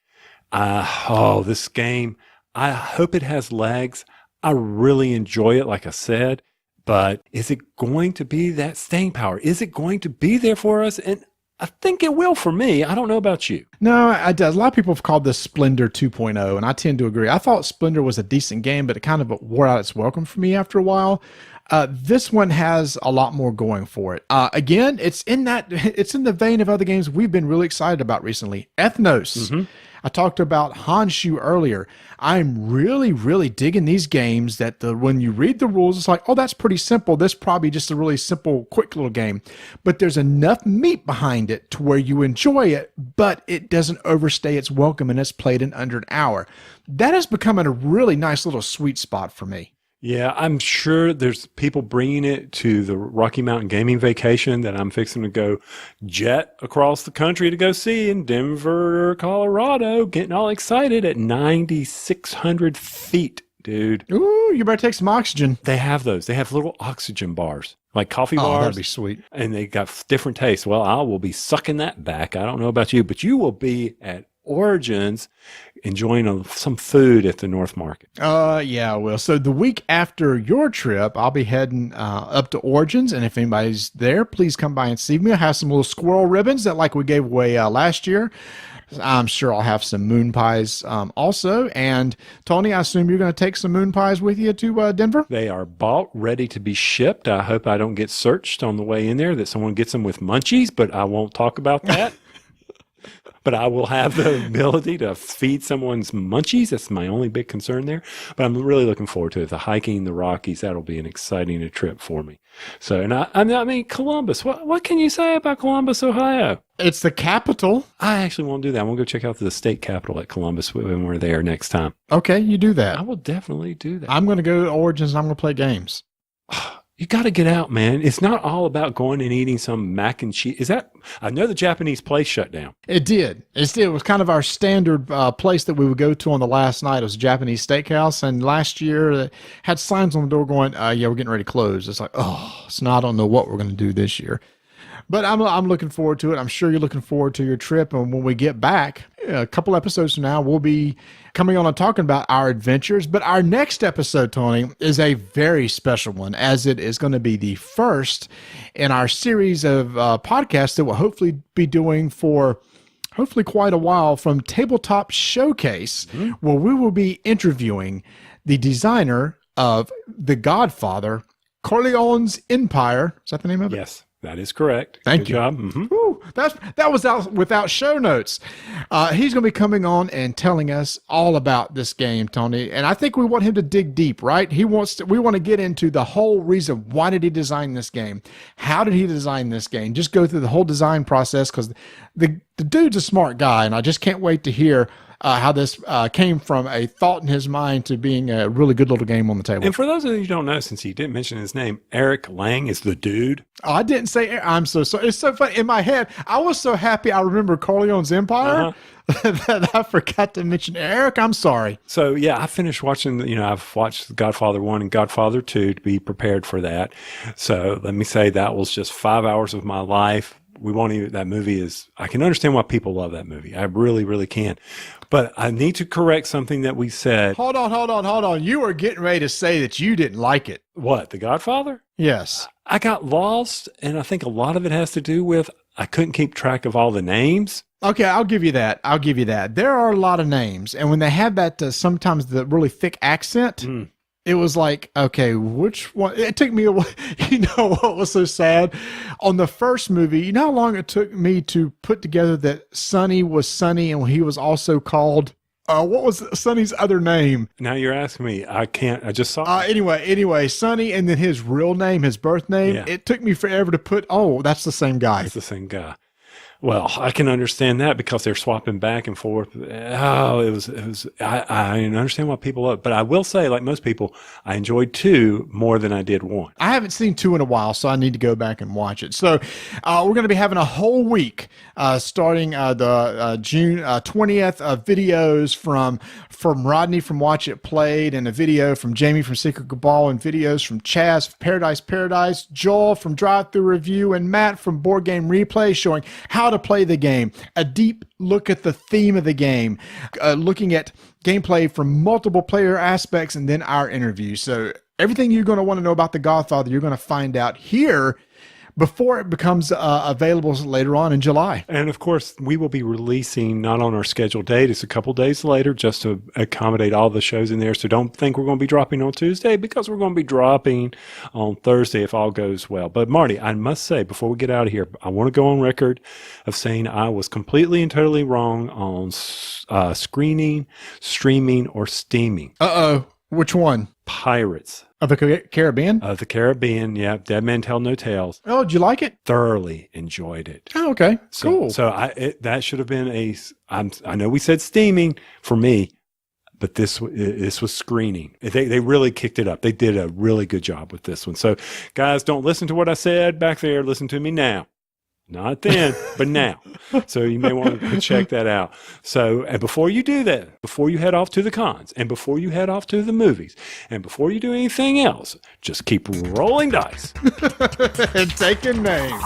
This game, I hope it has legs. I really enjoy it, like I said, but is it going to be that staying power? Is it going to be there for us? And I think it will for me. I don't know about you. No, a lot of people have called this Splendor 2.0, and I tend to agree. I thought Splendor was a decent game, but it kind of wore out its welcome for me after a while. This one has a lot more going for it. Again, it's in the vein of other games we've been really excited about recently. Ethnos. Mm-hmm. I talked about Honshu earlier. I'm really, really digging these games that when you read the rules, it's like, oh, that's pretty simple. This is probably just a really simple, quick little game. But there's enough meat behind it to where you enjoy it, but it doesn't overstay its welcome, and it's played in under an hour. That is becoming a really nice little sweet spot for me. Yeah, I'm sure there's people bringing it to the Rocky Mountain Gaming Vacation that I'm fixing to go jet across the country to go see in Denver, Colorado, getting all excited at 9,600 feet, dude. Ooh, you better take some oxygen. They have those. They have little oxygen bars, like coffee bars. Oh, that'd be sweet. And they got different tastes. Well, I will be sucking that back. I don't know about you, but you will be at Origins enjoying some food at the North Market. Yeah, I will. So the week after your trip, I'll be heading up to Origins, and if anybody's there, please come by and see me. I have some little squirrel ribbons that like we gave away last year. I'm sure I'll have some moon pies also. And Tony, I assume you're going to take some moon pies with you to Denver? They are bought, ready to be shipped. I hope I don't get searched on the way in there, that someone gets them with munchies, but I won't talk about that. But I will have the ability to feed someone's munchies. That's my only big concern there. But I'm really looking forward to it. The hiking, the Rockies, that'll be an exciting trip for me. So, and I mean, Columbus. What can you say about Columbus, Ohio? It's the capital. I actually won't do that. I want to go check out the state capitol at Columbus when we're there next time. Okay, you do that. I will definitely do that. I'm going to go to Origins and I'm going to play games. You got to get out, man. It's not all about going and eating some mac and cheese. I know the Japanese place shut down. It did. It was kind of our standard place that we would go to on the last night. It was a Japanese steakhouse. And last year, it had signs on the door going, yeah, we're getting ready to close. It's like, oh, so now I don't know what we're going to do this year. But I'm looking forward to it. I'm sure you're looking forward to your trip. And when we get back, a couple episodes from now, we'll be coming on and talking about our adventures. But our next episode, Tony, is a very special one, as it is going to be the first in our series of podcasts that we'll hopefully be doing for hopefully quite a while, from Tabletop Showcase, where we will be interviewing the designer of The Godfather, Corleone's Empire. Is that the name of it? Yes. That is correct. Thank Good you. job. Mm-hmm. Woo, that was out without show notes. He's going to be coming on and telling us all about this game, Tony. And I think we want him to dig deep, right? We want to get into the whole reason. Why did he design this game? How did he design this game? Just go through the whole design process, because the dude's a smart guy, and I just can't wait to hear how this came from a thought in his mind to being a really good little game on the table. And for those of you who don't know, since he didn't mention his name, Eric Lang is the dude. Oh, I didn't say. I'm so sorry. It's so funny. In my head, I was so happy I remember Corleone's Empire that I forgot to mention Eric. I'm sorry. So, yeah, I finished watching, I've watched Godfather 1 and Godfather 2 to be prepared for that. So let me say that was just 5 hours of my life. That movie is, I can understand why people love that movie. I really, really can. But I need to correct something that we said. Hold on. You were getting ready to say that you didn't like it. What, The Godfather? Yes. I got lost, and I think a lot of it has to do with I couldn't keep track of all the names. Okay, I'll give you that. There are a lot of names, and when they have that sometimes the really thick accent, it was like, okay, which one? It took me a while. You know what was so sad? On the first movie, you know how long it took me to put together that Sonny was Sonny and he was also called, what was Sonny's other name? Now you're asking me. I can't. I just saw it. Anyway, Sonny, and then his real name, his birth name. Yeah. It took me forever to put, that's the same guy. It's the same guy. Well, I can understand that because they're swapping back and forth. I understand why people love it. But I will say, like most people, I enjoyed 2 more than I did 1. I haven't seen 2 in a while, so I need to go back and watch it. So we're going to be having a whole week starting the June 20th of videos from Rodney from Watch It Played, and a video from Jamie from Secret Cabal, and videos from Chaz from Paradise, Joel from Drive Thru Review, and Matt from Board Game Replay, showing how to play the game, a deep look at the theme of the game, looking at gameplay from multiple player aspects, and then our interview. So everything you're going to want to know about The Godfather, you're going to find out here before it becomes available later on in July. And of course, we will be releasing not on our scheduled date. It's a couple days later, just to accommodate all the shows in there. So don't think we're going to be dropping on Tuesday, because we're going to be dropping on Thursday if all goes well. But Marty, I must say, before we get out of here, I want to go on record of saying I was completely and totally wrong on screening, streaming, or steaming. Which one? Pirates. Of the Caribbean? Of the Caribbean, yeah. Dead Man Tell No Tales. Oh, did you like it? Thoroughly enjoyed it. Oh, okay. Cool. So that should have been I know we said steaming for me, but this was screening. They really kicked it up. They did a really good job with this one. So guys, don't listen to what I said back there. Listen to me now. Not then, but now. So you may want to check that out. So, and before you do that, before you head off to the cons, and before you head off to the movies, and before you do anything else, just keep rolling dice. And taking names.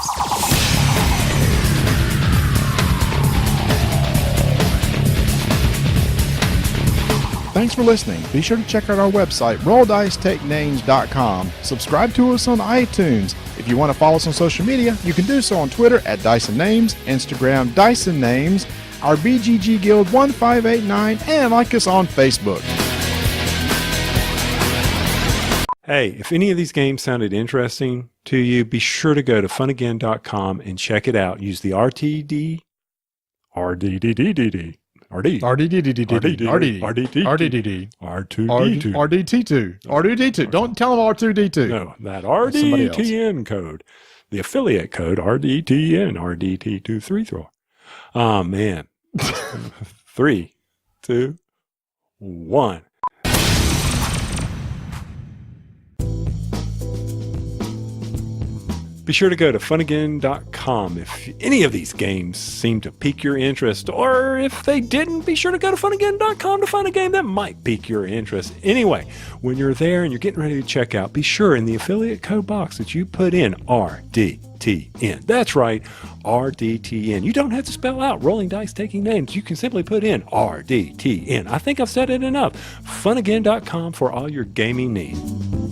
Thanks for listening. Be sure to check out our website, RollDiceTakeNames.com. Subscribe to us on iTunes. If you want to follow us on social media, you can do so on Twitter at Dyson Names, Instagram Dyson Names, our BGG Guild 1589, and like us on Facebook. Hey, if any of these games sounded interesting to you, be sure to go to funagain.com and check it out. Use the RDDDD. R2D2. Don't tell them R2D2. No, that RDTN code. The affiliate code, RDTN, RDT233. Oh, man. 3, 2, 1. Be sure to go to funagain.com if any of these games seem to pique your interest, or if they didn't, be sure to go to funagain.com to find a game that might pique your interest. Anyway, when you're there and you're getting ready to check out, be sure in the affiliate code box that you put in RDTN. That's right, RDTN. You don't have to spell out rolling dice taking names. You can simply put in RDTN. I think I've said it enough. Funagain.com for all your gaming needs.